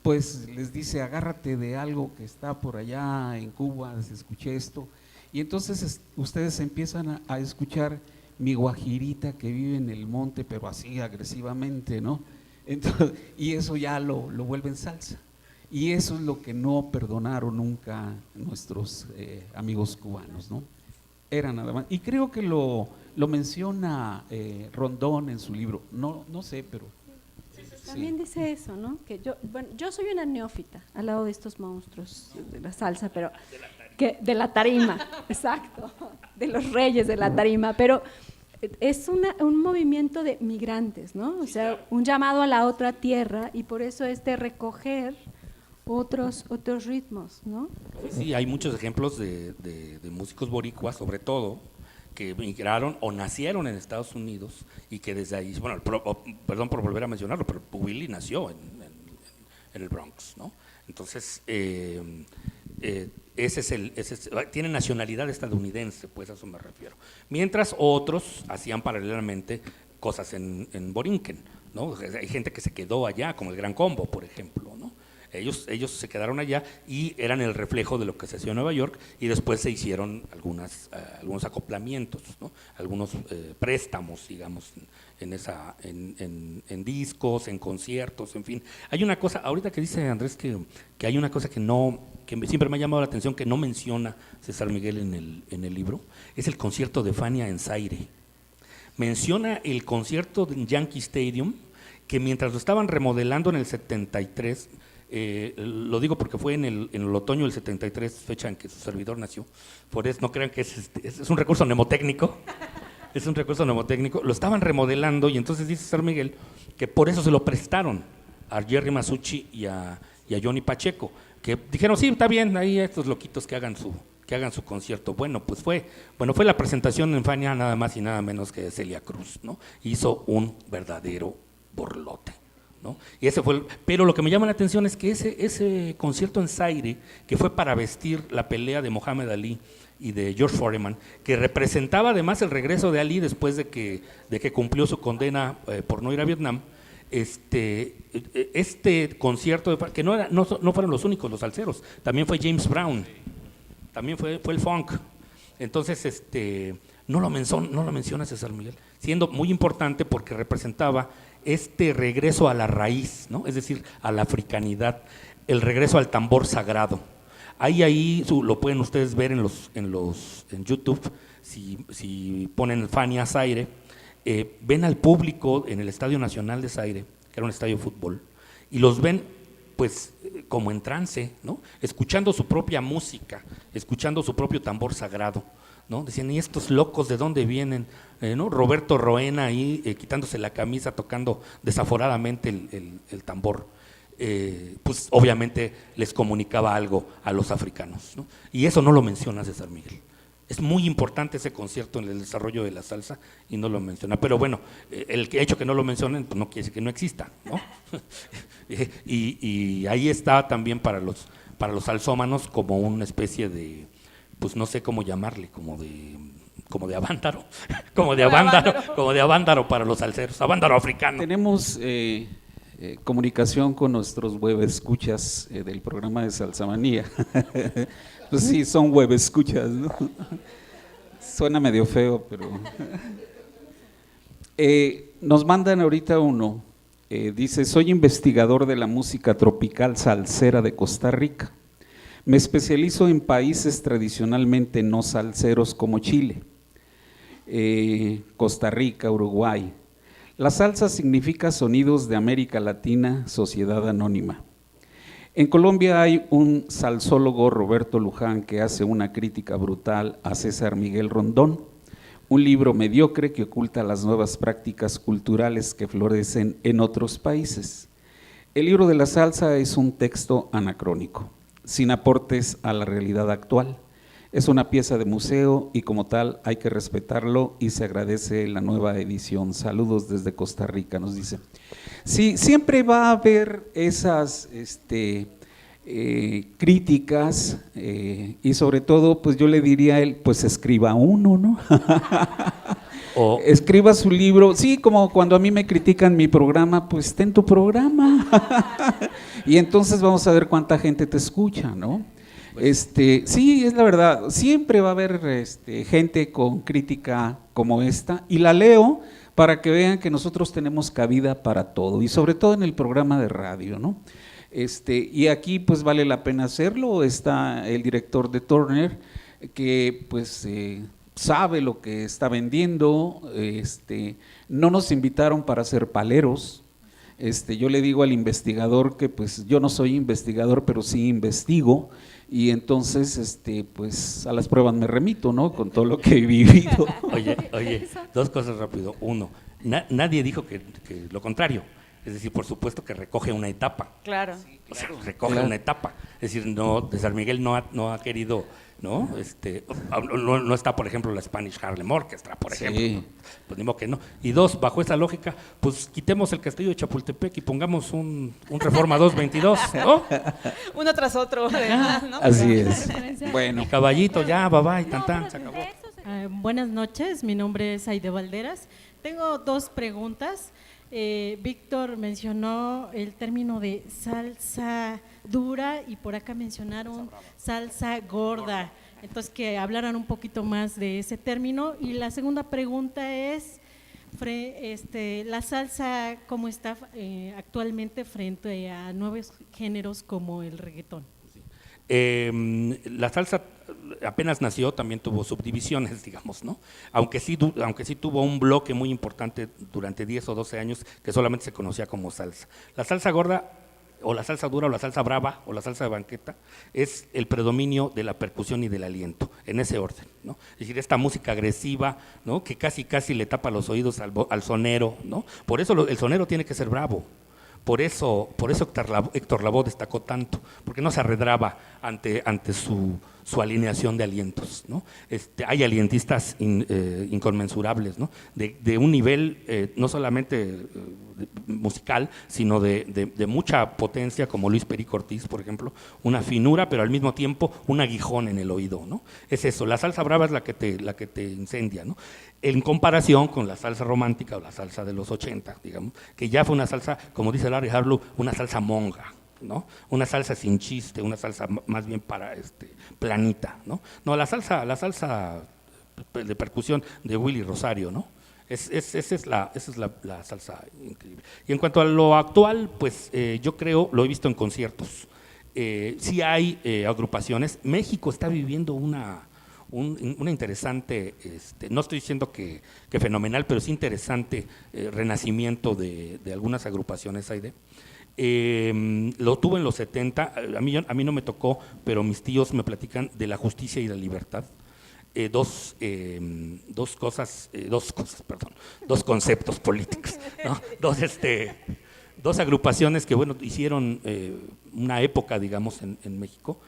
Pues les dice, agárrate de algo que está por allá en Cuba, escuché esto, y entonces ustedes empiezan a escuchar Mi Guajirita que vive en el monte, pero así agresivamente, ¿no? Entonces, y eso ya lo vuelven salsa, y eso es lo que no perdonaron nunca nuestros amigos cubanos, ¿no? Era nada más, y creo que lo menciona Rondón en su libro, no sé, pero… También dice eso, ¿no? Que yo soy una neófita al lado de estos monstruos de la salsa, pero de la tarima, exacto, de los reyes de la tarima, pero es un movimiento de migrantes, ¿no? O sea, un llamado a la otra tierra, y por eso es de recoger otros ritmos, ¿no? Sí, hay muchos ejemplos de músicos boricuas, sobre todo, que migraron o nacieron en Estados Unidos y que desde ahí, bueno, perdón por volver a mencionarlo, pero Willie nació en el Bronx, ¿no? Entonces, tiene nacionalidad estadounidense, pues a eso me refiero. Mientras otros hacían paralelamente cosas en Borinquen, ¿no? Hay gente que se quedó allá, como el Gran Combo, por ejemplo, ¿no? Ellos se quedaron allá y eran el reflejo de lo que se hacía en Nueva York, y después se hicieron algunos acoplamientos, ¿no? Algunos préstamos, digamos, en discos, en conciertos, en fin. Hay una cosa, ahorita que dice Andrés que hay una cosa que siempre me ha llamado la atención, que no menciona César Miguel en el libro, es el concierto de Fania en Zaire. Menciona el concierto en Yankee Stadium, que mientras lo estaban remodelando en el 73, lo digo porque fue en el otoño del 73, fecha en que su servidor nació, por eso no crean que es un recurso mnemotécnico, es un recurso mnemotécnico, lo estaban remodelando, y entonces dice César Miguel que por eso se lo prestaron a Jerry Masucci y a Johnny Pacheco, que dijeron, sí, está bien, ahí estos loquitos que hagan su concierto. Bueno, pues fue la presentación en Fania nada más y nada menos que de Celia Cruz, ¿no? Hizo un verdadero borlote, ¿no? Y pero lo que me llama la atención es que ese concierto en Zaire, que fue para vestir la pelea de Muhammad Ali y de George Foreman, que representaba además el regreso de Ali después de que cumplió su condena por no ir a Vietnam, este concierto, que no fueron los únicos los salseros, también fue James Brown, también fue el funk. Entonces, no lo menciona César Miguel, siendo muy importante porque representaba este regreso a la raíz, ¿no? Es decir, a la africanidad, el regreso al tambor sagrado. Ahí lo pueden ustedes ver en YouTube, si ponen Fania Zaire, ven al público en el Estadio Nacional de Zaire, que era un estadio de fútbol, y los ven pues como en trance, ¿no? Escuchando su propia música, escuchando su propio tambor sagrado, ¿no? Decían, ¿y estos locos de dónde vienen? ¿No? Roberto Roena ahí quitándose la camisa, tocando desaforadamente el tambor. Pues obviamente les comunicaba algo a los africanos, ¿no? Y eso no lo menciona César Miguel. Es muy importante ese concierto en el desarrollo de la salsa y no lo menciona. Pero bueno, el hecho que no lo mencionen pues no quiere decir que no exista, ¿no? y ahí está también para los salsómanos como una especie de, pues no sé cómo llamarle, como de avándaro, como de avándaro para los salseros, avándaro africano. Tenemos comunicación con nuestros webescuchas del programa de Salsamanía. Pues sí, son webescuchas, ¿no? Suena medio feo, pero… nos mandan ahorita uno, dice, soy investigador de la música tropical salsera de Costa Rica. Me especializo en países tradicionalmente no salseros como Chile, Costa Rica, Uruguay. La salsa significa sonidos de América Latina, sociedad anónima. En Colombia hay un salsólogo, Roberto Luján, que hace una crítica brutal a César Miguel Rondón, un libro mediocre que oculta las nuevas prácticas culturales que florecen en otros países. El libro de la salsa es un texto anacrónico, sin aportes a la realidad actual. Es una pieza de museo y como tal hay que respetarlo y se agradece la nueva edición. Saludos desde Costa Rica, nos dice. Sí, siempre va a haber esas críticas y sobre todo, pues yo le diría a él, pues escriba uno, ¿no? O, Escriba su libro, sí, como cuando a mí me critican mi programa, pues ten tu programa. Y entonces vamos a ver cuánta gente te escucha, ¿no? Sí, es la verdad, siempre va a haber gente con crítica como esta y la leo para que vean que nosotros tenemos cabida para todo y sobre todo en el programa de radio, ¿no? Y aquí pues vale la pena hacerlo, está el director de Turner que pues sabe lo que está vendiendo, no nos invitaron para ser paleros. Yo le digo al investigador que pues yo no soy investigador, pero sí investigo y entonces pues a las pruebas me remito, ¿no? Con todo lo que he vivido. oye, dos cosas rápido. Uno, nadie dijo que lo contrario. Es decir, por supuesto que recoge una etapa. Claro. O sea, recoge una etapa. Es decir, no, de San Miguel no ha querido, ¿no? No está, por ejemplo, la Spanish Harlem Orchestra, por ejemplo. Sí. Pues ni modo que no. Y dos, bajo esa lógica, pues quitemos el castillo de Chapultepec y pongamos un Reforma 222, ¿no? Uno tras otro, además, ¿no? Así es. Referencia. Bueno, El caballito, ya, bye, No, tan, pero se acabó. de eso se- Buenas noches, mi nombre es Aide Valderas. Tengo dos preguntas. Víctor mencionó el término de salsa dura y por acá mencionaron salsa gorda. Entonces, que hablaran un poquito más de ese término. Y la segunda pregunta es, la salsa, ¿cómo está actualmente frente a nuevos géneros como el reggaetón? La salsa apenas nació, también tuvo subdivisiones, digamos, ¿no? Aunque sí tuvo un bloque muy importante durante 10 o 12 años que solamente se conocía como salsa. La salsa gorda, o la salsa dura, o la salsa brava, o la salsa de banqueta, es el predominio de la percusión y del aliento, en ese orden, ¿no? Es decir, esta música agresiva, ¿no? Que casi le tapa los oídos al sonero, ¿no? Por eso el sonero tiene que ser bravo. Por eso Héctor Lavoe destacó tanto, porque no se arredraba ante su alineación de alientos, ¿no? Hay alientistas inconmensurables, ¿no? De un nivel no solamente musical, sino de mucha potencia, como Luis Perico Ortiz, por ejemplo, una finura, pero al mismo tiempo un aguijón en el oído, ¿no? Es eso, la salsa brava es la que te incendia, ¿no? En comparación con la salsa romántica o la salsa de los 80, digamos, que ya fue una salsa, como dice Larry Harlow, una salsa monga, ¿no? Una salsa sin chiste, una salsa más bien para planita, ¿no? No, la salsa de percusión de Willy Rosario, ¿no? Esa es la salsa increíble. Y en cuanto a lo actual, pues yo creo, lo he visto en conciertos, sí hay agrupaciones. México está viviendo una interesante, no estoy diciendo que fenomenal, pero sí interesante renacimiento de algunas agrupaciones, Aide. Lo tuve en los 70, a mí no me tocó, pero mis tíos me platican de la justicia y la libertad. Dos conceptos políticos, ¿no? Dos agrupaciones que, bueno, hicieron una época, digamos, en México,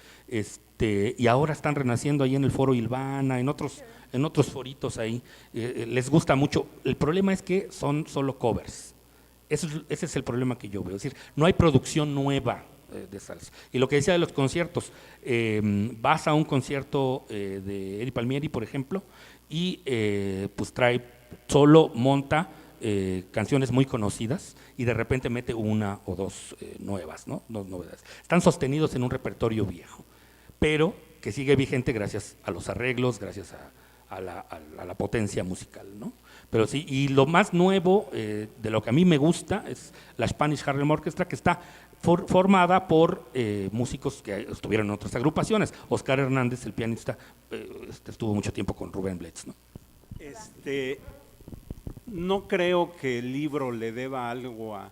y ahora están renaciendo ahí en el Foro Ilvana, en otros foritos ahí, les gusta mucho. El problema es que son solo covers. Ese es el problema que yo veo, es decir, no hay producción nueva de salsa. Y lo que decía de los conciertos, vas a un concierto de Eri Palmieri, por ejemplo, y pues monta canciones muy conocidas y de repente mete una o dos nuevas, ¿no? Dos novedades. Están sostenidos en un repertorio viejo, pero que sigue vigente gracias a los arreglos, gracias a la potencia musical, ¿no? Pero sí, y lo más nuevo de lo que a mí me gusta es la Spanish Harlem Orchestra, que está formada por músicos que estuvieron en otras agrupaciones. Oscar Hernández, el pianista, estuvo mucho tiempo con Rubén Blades, ¿no? No creo que el libro le deba algo a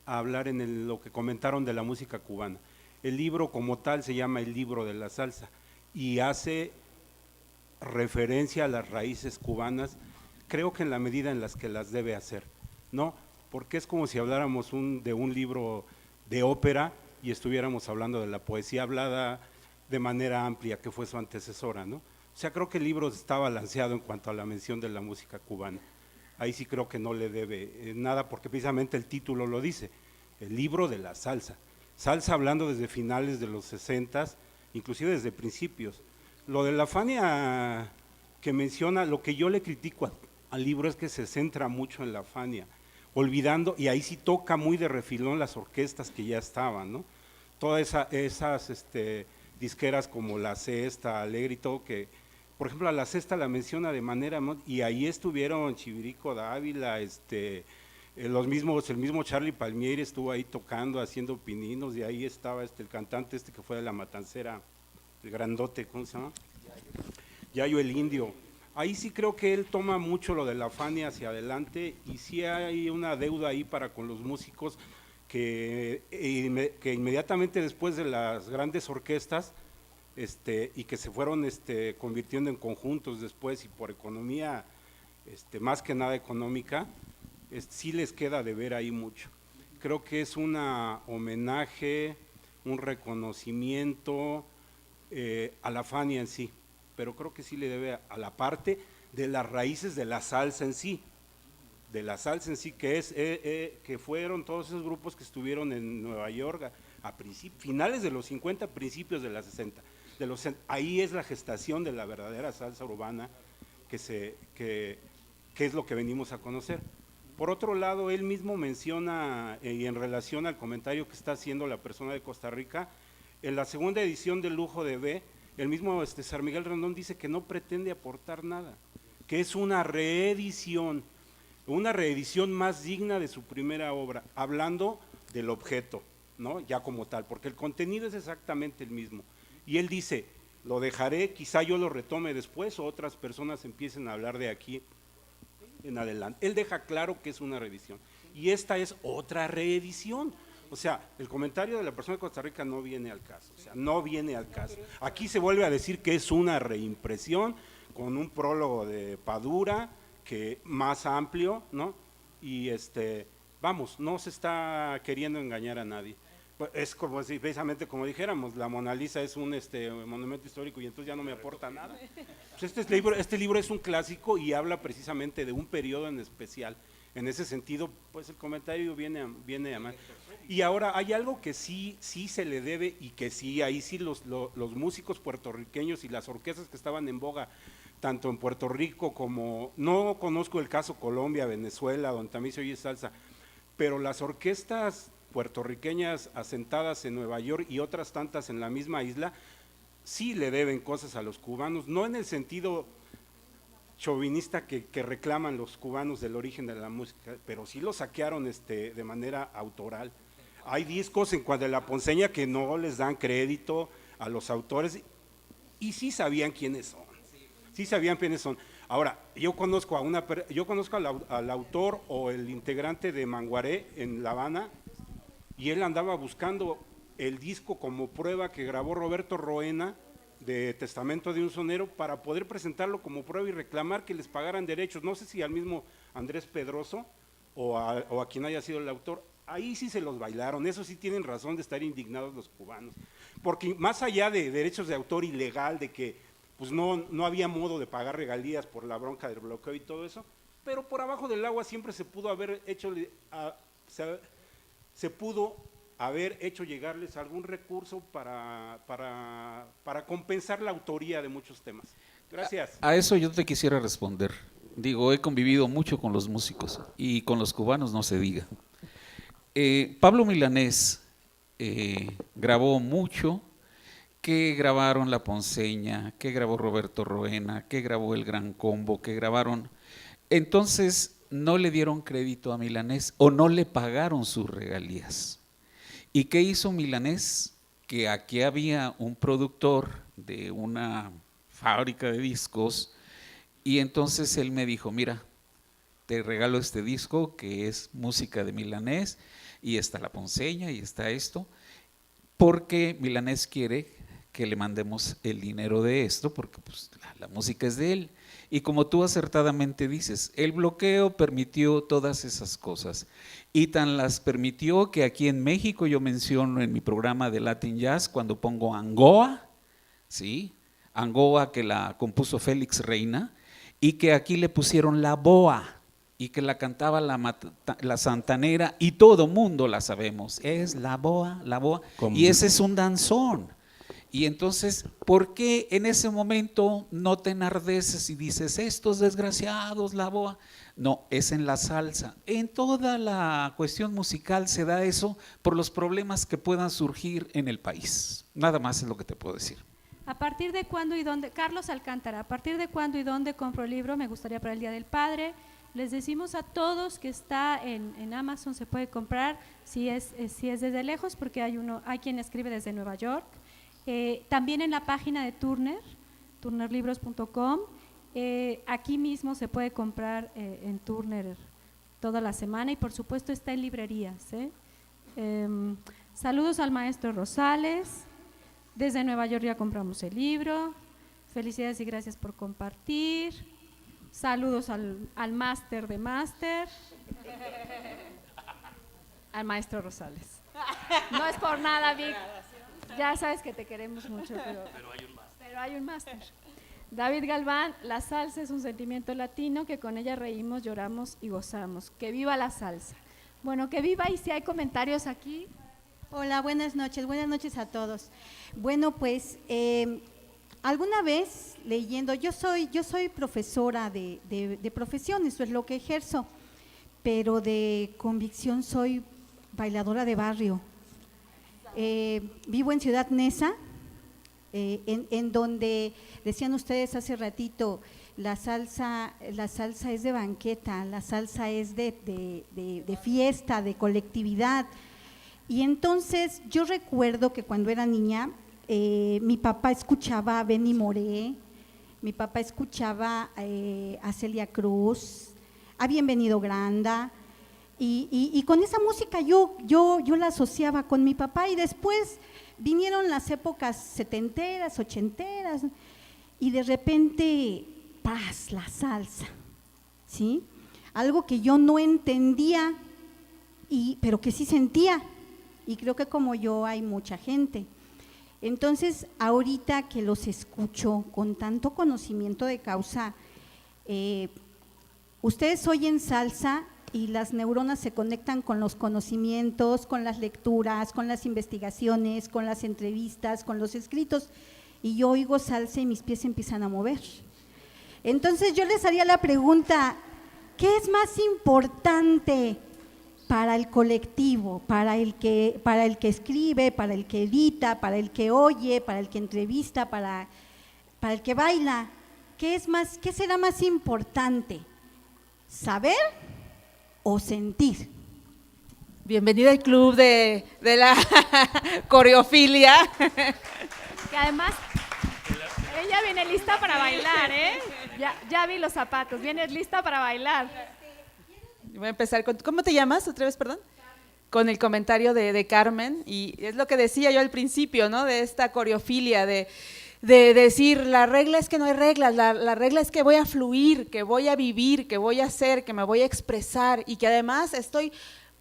hablar en lo que comentaron de la música cubana. El libro como tal se llama El libro de la salsa y hace referencia a las raíces cubanas, creo que en la medida en las que las debe hacer, ¿no? Porque es como si habláramos de un libro de ópera y estuviéramos hablando de la poesía hablada de manera amplia, que fue su antecesora, ¿no? O sea, creo que el libro está balanceado en cuanto a la mención de la música cubana. Ahí sí creo que no le debe nada, porque precisamente el título lo dice, el libro de la salsa. Salsa hablando desde finales de los 60s, inclusive desde principios. Lo de la Fania que menciona, lo que yo le critico al libro es que se centra mucho en la Fania, olvidando, y ahí sí toca muy de refilón las orquestas que ya estaban, ¿no? Todas esas disqueras como La Cesta, Alegre y todo, que por ejemplo a La Cesta la menciona de manera, y ahí estuvieron Chivirico Dávila, el mismo Charlie Palmieri estuvo ahí tocando, haciendo pininos, y ahí estaba el cantante que fue de La Matancera, el grandote, ¿cómo se llama? Yayo el Indio. Ahí sí creo que él toma mucho lo de la Fania hacia adelante, y sí hay una deuda ahí para con los músicos que inmediatamente después de las grandes orquestas, y que se fueron convirtiendo en conjuntos después, y por economía, más que nada económica, sí les queda de ver ahí mucho. Creo que es un homenaje, un reconocimiento a la Fania en sí, pero creo que sí le debe a la parte de las raíces de la salsa en sí, que fueron todos esos grupos que estuvieron en Nueva York a finales de los 50, principios de los 60. Ahí es la gestación de la verdadera salsa urbana, que es lo que venimos a conocer. Por otro lado, él mismo menciona, y en relación al comentario que está haciendo la persona de Costa Rica, en la segunda edición del Lujo de B, el mismo San Miguel Rendón dice que no pretende aportar nada, que es una reedición más digna de su primera obra, hablando del objeto, ¿no? Ya como tal, porque el contenido es exactamente el mismo. Y él dice, lo dejaré, quizá yo lo retome después o otras personas empiecen a hablar de aquí en adelante. Él deja claro que es una reedición, y esta es otra reedición. O sea, el comentario de la persona de Costa Rica no viene al caso, o sea, no viene al caso. Aquí se vuelve a decir que es una reimpresión con un prólogo de Padura, que más amplio, ¿no? Y vamos, no se está queriendo engañar a nadie. Es como si, precisamente como dijéramos, la Mona Lisa es un monumento histórico y entonces ya no me aporta nada. Pues este libro es un clásico y habla precisamente de un periodo en especial. En ese sentido, pues el comentario viene a mal. Y ahora hay algo que sí se le debe, y que sí, ahí sí los músicos puertorriqueños y las orquestas que estaban en boga, tanto en Puerto Rico como, no conozco el caso Colombia, Venezuela, donde también se oye salsa, pero las orquestas puertorriqueñas asentadas en Nueva York y otras tantas en la misma isla, sí le deben cosas a los cubanos, no en el sentido chauvinista que reclaman los cubanos del origen de la música, pero sí lo saquearon de manera autoral. Hay discos en cuanto a la Ponceña que no les dan crédito a los autores, y sí sabían quiénes son. Sí sabían quiénes son. Ahora, yo conozco al autor o el integrante de Manguaré en La Habana, y él andaba buscando el disco como prueba que grabó Roberto Roena de Testamento de un Sonero, para poder presentarlo como prueba y reclamar que les pagaran derechos. No sé si al mismo Andrés Pedroso o a quien haya sido el autor. Ahí sí se los bailaron, eso sí tienen razón de estar indignados los cubanos, porque más allá de derechos de autor ilegal, de que pues no había modo de pagar regalías por la bronca del bloqueo y todo eso, pero por abajo del agua siempre se pudo haber hecho llegarles algún recurso para compensar la autoría de muchos temas. Gracias. A eso yo te quisiera responder. Digo, he convivido mucho con los músicos y con los cubanos no se diga. Pablo Milanés grabó mucho, que grabaron La Ponceña, que grabó Roberto Roena, que grabó El Gran Combo, que grabaron. Entonces no le dieron crédito a Milanés o no le pagaron sus regalías. ¿Y qué hizo Milanés? Que aquí había un productor de una fábrica de discos, y entonces él me dijo, mira, te regalo este disco que es música de Milanés, y está La Ponceña y está esto, porque Milanés quiere que le mandemos el dinero de esto, porque pues, la música es de él. Y como tú acertadamente dices, el bloqueo permitió todas esas cosas, y tan las permitió que aquí en México yo menciono en mi programa de Latin Jazz, cuando pongo Angoa, ¿sí? Angoa, que la compuso Félix Reina, y que aquí le pusieron la boa, y que la cantaba la santanera, y todo mundo la sabemos, es la boa, y ese es un danzón. Y entonces, ¿por qué en ese momento no te enardeces y dices, estos desgraciados, la boa? No, es en la salsa. En toda la cuestión musical se da eso por los problemas que puedan surgir en el país. Nada más es lo que te puedo decir. ¿A partir de cuándo y dónde? Carlos Alcántara, ¿a partir de cuándo y dónde compro el libro? Me gustaría para el Día del Padre. Les decimos a todos que está en Amazon, se puede comprar si es desde lejos, porque hay quien escribe desde Nueva York. También en la página de Turner, turnerlibros.com. Aquí mismo se puede comprar en Turner toda la semana y por supuesto está en librerías. Saludos al maestro Rosales. Desde Nueva York ya compramos el libro. Felicidades y gracias por compartir. Saludos al máster de máster, al maestro Rosales. No es por nada, Vic. Ya sabes que te queremos mucho, pero hay un máster. David Galván, la salsa es un sentimiento latino que con ella reímos, lloramos y gozamos. ¡Que viva la salsa! Bueno, que viva, y si hay comentarios aquí. Hola, buenas noches a todos. Bueno, pues alguna vez leyendo, yo soy profesora de profesión, eso es lo que ejerzo, pero de convicción soy bailadora de barrio. Vivo en Ciudad Neza, en donde decían ustedes hace ratito, la salsa es de banqueta, la salsa es de fiesta, de colectividad. Y entonces yo recuerdo que cuando era niña, mi papá escuchaba a Benny Moré, mi papá escuchaba a Celia Cruz, a Bienvenido Granda, y con esa música yo la asociaba con mi papá, y después vinieron las épocas setenteras, ochenteras, y de repente, ¡paz!, la salsa, ¿sí? Algo que yo no entendía, pero que sí sentía, y creo que como yo hay mucha gente. Entonces, ahorita que los escucho con tanto conocimiento de causa, ustedes oyen salsa y las neuronas se conectan con los conocimientos, con las lecturas, con las investigaciones, con las entrevistas, con los escritos, y yo oigo salsa y mis pies se empiezan a mover. Entonces yo les haría la pregunta, ¿qué es más importante para el colectivo, para el que escribe, para el que edita, para el que oye, para el que entrevista, para el que baila? ¿Qué será más importante? ¿Saber o sentir? Bienvenida al club de la coreofilia. Que además, ella viene lista para bailar, Ya vi los zapatos, vienes lista para bailar. Voy a empezar con, ¿cómo te llamas otra vez, perdón? Con el comentario de Carmen, y es lo que decía yo al principio, ¿no? De esta coreofilia, de decir, la regla es que no hay reglas, la regla es que voy a fluir, que voy a vivir, que voy a hacer, que me voy a expresar, y que además estoy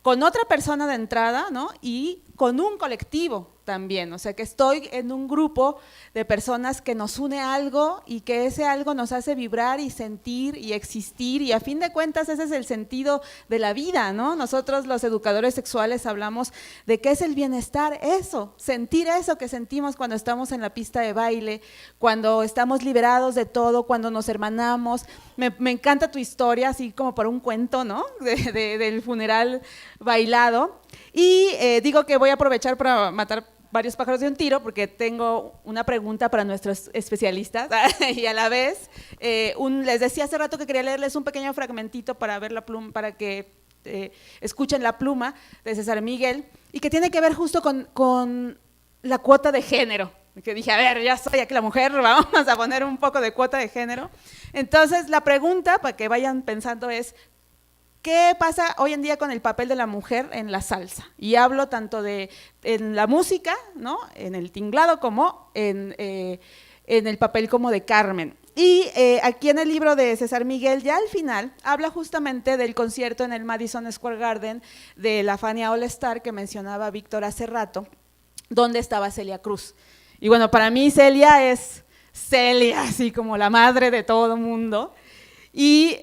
con otra persona de entrada, ¿no? Y con un colectivo también, o sea que estoy en un grupo de personas que nos une algo y que ese algo nos hace vibrar y sentir y existir, y a fin de cuentas ese es el sentido de la vida, ¿no? Nosotros los educadores sexuales hablamos de qué es el bienestar, eso, sentir eso que sentimos cuando estamos en la pista de baile, cuando estamos liberados de todo, cuando nos hermanamos. Me encanta tu historia, así como para un cuento, ¿no? Del funeral bailado. Y digo que voy a aprovechar para matar varios pájaros de un tiro, porque tengo una pregunta para nuestros especialistas y a la vez, les decía hace rato que quería leerles un pequeño fragmentito para ver la pluma, para que escuchen la pluma de César Miguel, y que tiene que ver justo con la cuota de género, que dije, a ver, ya soy aquí la mujer, vamos a poner un poco de cuota de género. Entonces la pregunta, para que vayan pensando, es ¿qué pasa hoy en día con el papel de la mujer en la salsa? Y hablo tanto en la música, ¿no? En el tinglado, como en el papel como de Carmen. Y aquí en el libro de César Miguel, ya al final, habla justamente del concierto en el Madison Square Garden de la Fania All Star que mencionaba Víctor hace rato, donde estaba Celia Cruz. Y bueno, para mí Celia es Celia, así como la madre de todo mundo. Y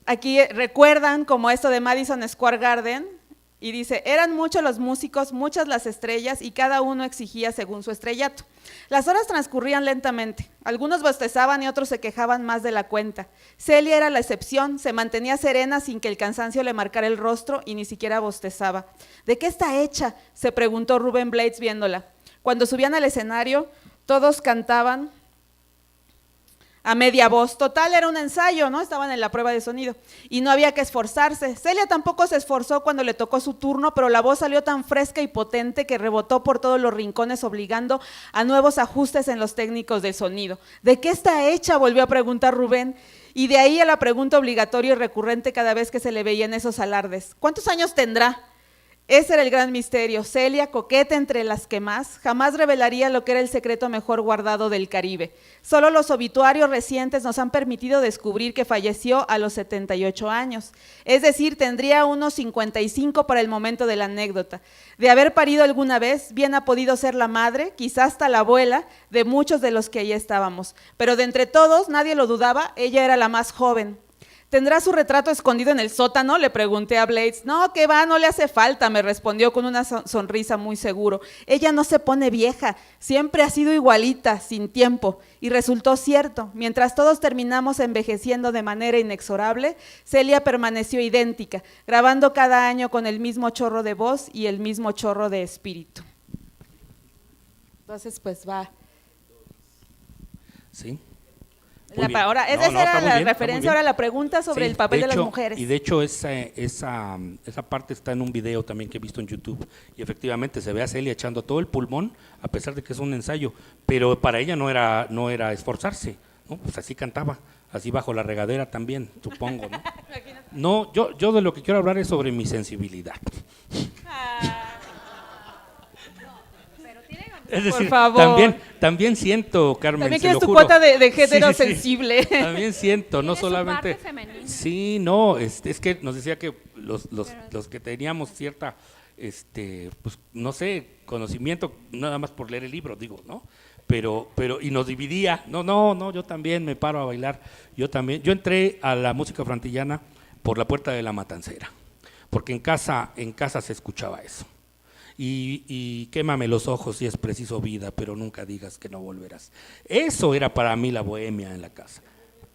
aquí recuerdan como esto de Madison Square Garden, y dice, eran muchos los músicos, muchas las estrellas, y cada uno exigía según su estrellato. Las horas transcurrían lentamente, algunos bostezaban y otros se quejaban más de la cuenta. Celia era la excepción, se mantenía serena sin que el cansancio le marcara el rostro y ni siquiera bostezaba. ¿De qué está hecha?, se preguntó Rubén Blades viéndola. Cuando subían al escenario, todos cantaban a media voz. Total, era un ensayo, ¿no? Estaban en la prueba de sonido y no había que esforzarse. Celia tampoco se esforzó cuando le tocó su turno, pero la voz salió tan fresca y potente que rebotó por todos los rincones, obligando a nuevos ajustes en los técnicos del sonido. ¿De qué está hecha?, volvió a preguntar Rubén, y de ahí a la pregunta obligatoria y recurrente cada vez que se le veía en esos alardes. ¿Cuántos años tendrá? Ese era el gran misterio. Celia, coqueta entre las que más, jamás revelaría lo que era el secreto mejor guardado del Caribe. Solo los obituarios recientes nos han permitido descubrir que falleció a los 78 años, es decir, tendría unos 55 para el momento de la anécdota. De haber parido alguna vez, bien ha podido ser la madre, quizás hasta la abuela, de muchos de los que allí estábamos. Pero de entre todos, nadie lo dudaba, ella era la más joven. ¿Tendrá su retrato escondido en el sótano?, le pregunté a Blades. No, que va, no le hace falta, me respondió con una sonrisa muy seguro. Ella no se pone vieja, siempre ha sido igualita, sin tiempo. Y resultó cierto, mientras todos terminamos envejeciendo de manera inexorable, Celia permaneció idéntica, grabando cada año con el mismo chorro de voz y el mismo chorro de espíritu. Entonces, pues va. Sí. Ahora, esa era la referencia, ahora la pregunta sobre el papel de las mujeres. Y de hecho esa parte está en un video también que he visto en YouTube, y efectivamente se ve a Celia echando todo el pulmón, a pesar de que es un ensayo, pero para ella no era esforzarse, ¿no? Pues así cantaba, así bajo la regadera también, supongo, ¿no? No, yo de lo que quiero hablar es sobre mi sensibilidad. Es decir, por favor. También siento, Carmen, también se quieres lo tu juro. cuota de género Sí. sensible. También siento, no Tiene su solamente. parte femenina. Sí, no, es que nos decía que los que teníamos cierta, pues no sé, conocimiento, nada más por leer el libro, digo, ¿no? Pero y nos dividía. No, yo también me paro a bailar. Yo entré a la música frantillana por la puerta de la Matancera, porque en casa se escuchaba eso. Y quémame los ojos si es preciso vida, pero nunca digas que no volverás. Eso era para mí la bohemia en la casa.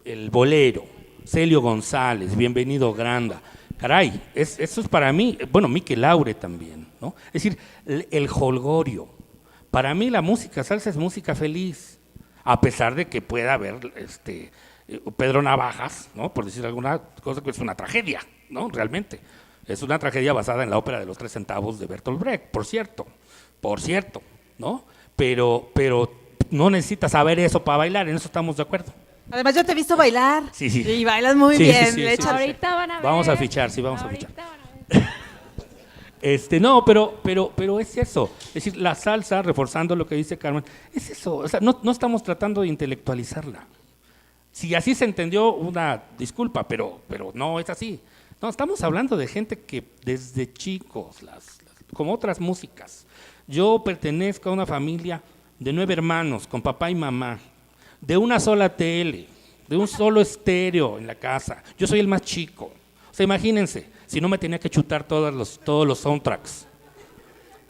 El bolero, Celio González, Bienvenido Granda. Caray, eso es para mí, bueno, Miquel Laure también, ¿no? Es decir, el jolgorio. Para mí la música salsa es música feliz, a pesar de que pueda haber Pedro Navajas, ¿no? Por decir alguna cosa, que es una tragedia, ¿no? Realmente. Es una tragedia basada en la ópera de los 3 centavos de Bertolt Brecht, por cierto, ¿no? Pero no necesitas saber eso para bailar, en eso estamos de acuerdo. Además, yo te he visto bailar. Sí. Y bailas muy Sí, bien. sí, le echas- Ahorita van a ver. Vamos a fichar, sí, vamos a Ahorita fichar. van a ver. No, pero es eso. Es decir, la salsa, reforzando lo que dice Carmen, es eso. O sea, no estamos tratando de intelectualizarla. Si así se entendió, una disculpa, pero no es así. No, estamos hablando de gente que desde chicos, como otras músicas. Yo pertenezco a una familia de 9 hermanos, con papá y mamá, de una sola tele, de un solo estéreo en la casa. Yo soy el más chico. O sea, imagínense, si no me tenía que chutar todos los soundtracks.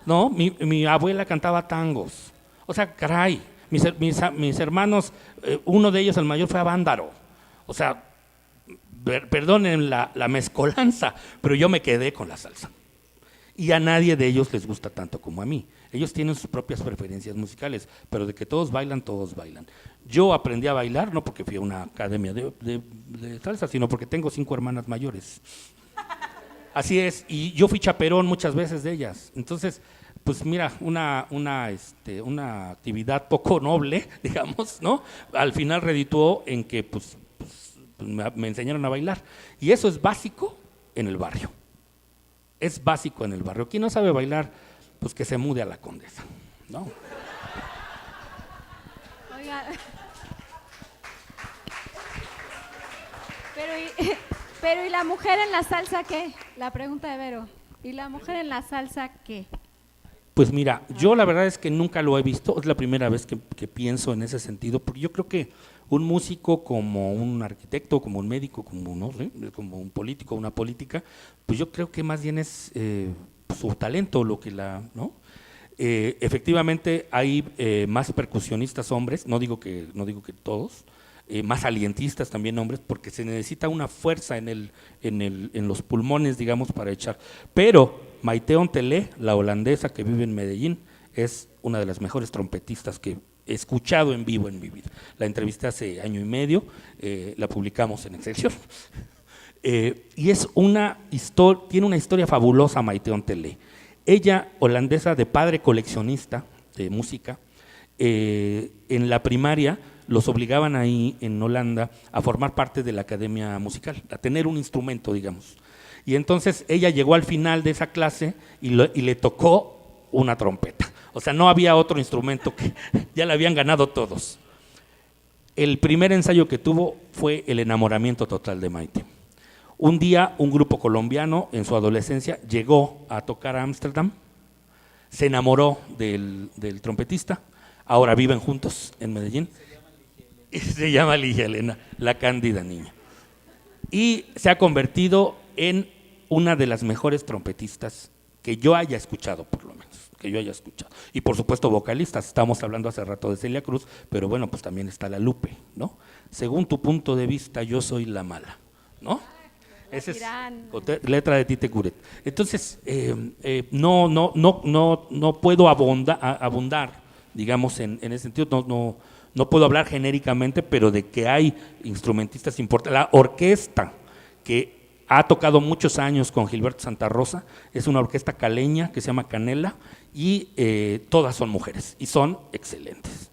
No, mi abuela cantaba tangos. O sea, caray, mis hermanos, uno de ellos, el mayor, fue a Vándaro. O sea, perdonen la mezcolanza, pero yo me quedé con la salsa. Y a nadie de ellos les gusta tanto como a mí. Ellos tienen sus propias preferencias musicales, pero de que todos bailan, todos bailan. Yo aprendí a bailar no porque fui a una academia de salsa, sino porque tengo 5 hermanas mayores. Así es, y yo fui chaperón muchas veces de ellas. Entonces, pues mira, una actividad poco noble, digamos, ¿no? Al final redituó en que pues me enseñaron a bailar. Y eso es básico en el barrio. Es básico en el barrio. Quien no sabe bailar, pues que se mude a la Condesa, ¿no? Oiga, pero ¿y la mujer en la salsa qué? La pregunta de Vero. ¿Y la mujer en la salsa qué? Pues mira, yo la verdad es que nunca lo he visto, es la primera vez que pienso en ese sentido, porque yo creo que un músico como un arquitecto, como un médico, como, no sé, como un político, una política, pues yo creo que más bien es su talento lo que ¿no? Efectivamente hay más percusionistas hombres, no digo que todos, más alientistas también hombres, porque se necesita una fuerza en los pulmones, digamos, para echar. Pero Maite Ontelé, la holandesa que vive en Medellín, es una de las mejores trompetistas que he escuchado en vivo en mi vida. La entrevisté hace año y medio, la publicamos en Excelsior. Y es tiene una historia fabulosa Maite Ontelé. Ella, holandesa de padre coleccionista de música, en la primaria los obligaban ahí en Holanda a formar parte de la academia musical, a tener un instrumento, digamos. Y entonces ella llegó al final de esa clase y le tocó una trompeta. O sea, no había otro instrumento, que ya le habían ganado todos. El primer ensayo que tuvo fue el enamoramiento total de Maite. Un día un grupo colombiano en su adolescencia llegó a tocar a Ámsterdam, se enamoró del trompetista, ahora viven juntos en Medellín. Se llama Ligia Elena, la cándida niña. Y se ha convertido en una de las mejores trompetistas que yo haya escuchado, por lo menos, que yo haya escuchado. Y por supuesto vocalistas, estamos hablando hace rato de Celia Cruz, pero bueno, pues también está la Lupe, ¿no? Según tu punto de vista, yo soy la mala, ¿no? Esa es letra de Tite Curet. Entonces, no puedo abundar, digamos, en ese sentido, no puedo hablar genéricamente, pero de que hay instrumentistas importantes. La orquesta que ha tocado muchos años con Gilberto Santa Rosa es una orquesta caleña que se llama Canela y todas son mujeres y son excelentes.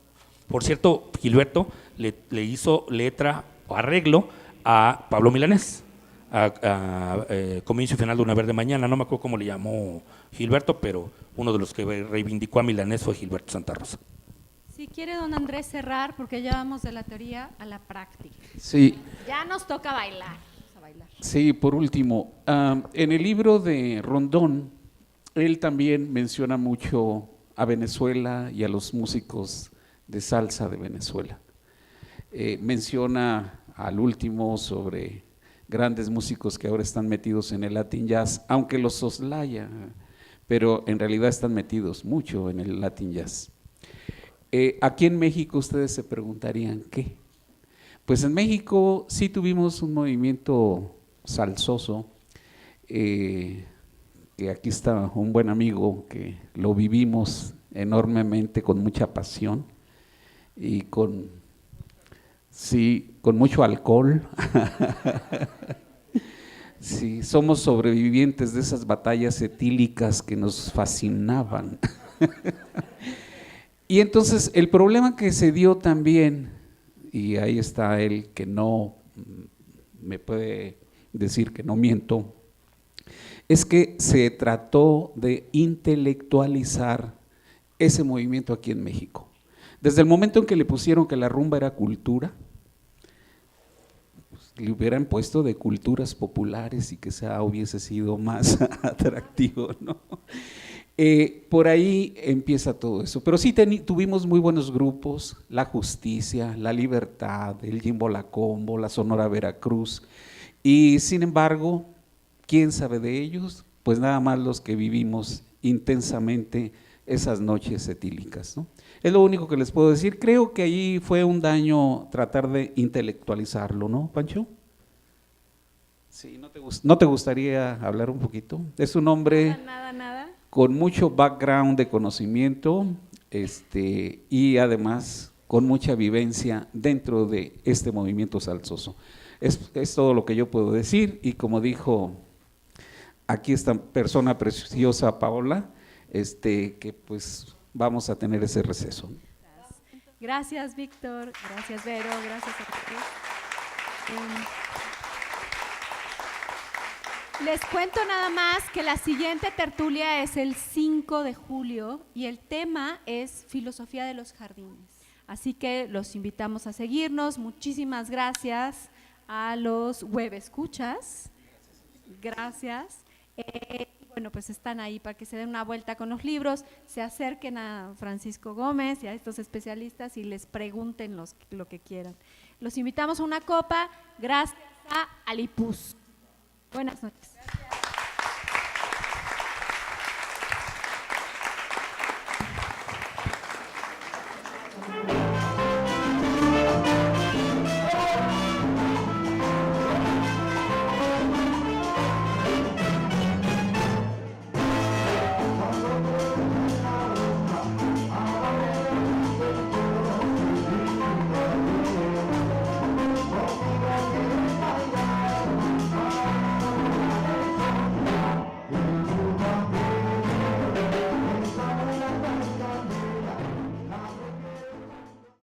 Por cierto, Gilberto le hizo letra o arreglo a Pablo Milanés, a Comienzo y Final de una Verde Mañana, no me acuerdo cómo le llamó Gilberto, pero uno de los que reivindicó a Milanés fue Gilberto Santa Rosa. Si quiere don Andrés cerrar, porque ya vamos de la teoría a la práctica. Sí. Ya nos toca bailar. Vamos a bailar. Sí, por último, en el libro de Rondón, él también menciona mucho a Venezuela y a los músicos de salsa de Venezuela. Menciona al último sobre grandes músicos que ahora están metidos en el Latin Jazz, aunque los soslaya, pero en realidad están metidos mucho en el Latin Jazz. Aquí en México ustedes se preguntarían, ¿qué? Pues en México sí tuvimos un movimiento salsoso, que aquí está un buen amigo que lo vivimos enormemente con mucha pasión y con mucho alcohol. Sí, somos sobrevivientes de esas batallas etílicas que nos fascinaban. Y entonces el problema que se dio también, y ahí está él que no me puede decir que no miento, es que se trató de intelectualizar ese movimiento aquí en México. Desde el momento en que le pusieron que la rumba era cultura, pues, le hubieran puesto de culturas populares y que hubiese sido más atractivo, ¿no? Por ahí empieza todo eso, pero sí tuvimos muy buenos grupos, La Justicia, La Libertad, el Jimbo La Combo, la Sonora Veracruz, y sin embargo, ¿quién sabe de ellos? Pues nada más los que vivimos intensamente esas noches etílicas, ¿no? Es lo único que les puedo decir. Creo que ahí fue un daño tratar de intelectualizarlo, ¿no, Pancho? Sí, ¿no te gustaría hablar un poquito? Es un hombre Nada. Con mucho background de conocimiento, y además con mucha vivencia dentro de este movimiento salsoso. Es todo lo que yo puedo decir, y como dijo aquí esta persona preciosa, Paola, que pues vamos a tener ese receso. Gracias, Víctor. Gracias, Vero. Gracias a todos. Les cuento nada más que la siguiente tertulia es el 5 de julio y el tema es Filosofía de los Jardines. Así que los invitamos a seguirnos. Muchísimas gracias a los web escuchas. Gracias. Bueno, pues están ahí para que se den una vuelta con los libros, se acerquen a Francisco Gómez y a estos especialistas y les pregunten lo que quieran. Los invitamos a una copa, gracias a Alipuz. Buenas noches.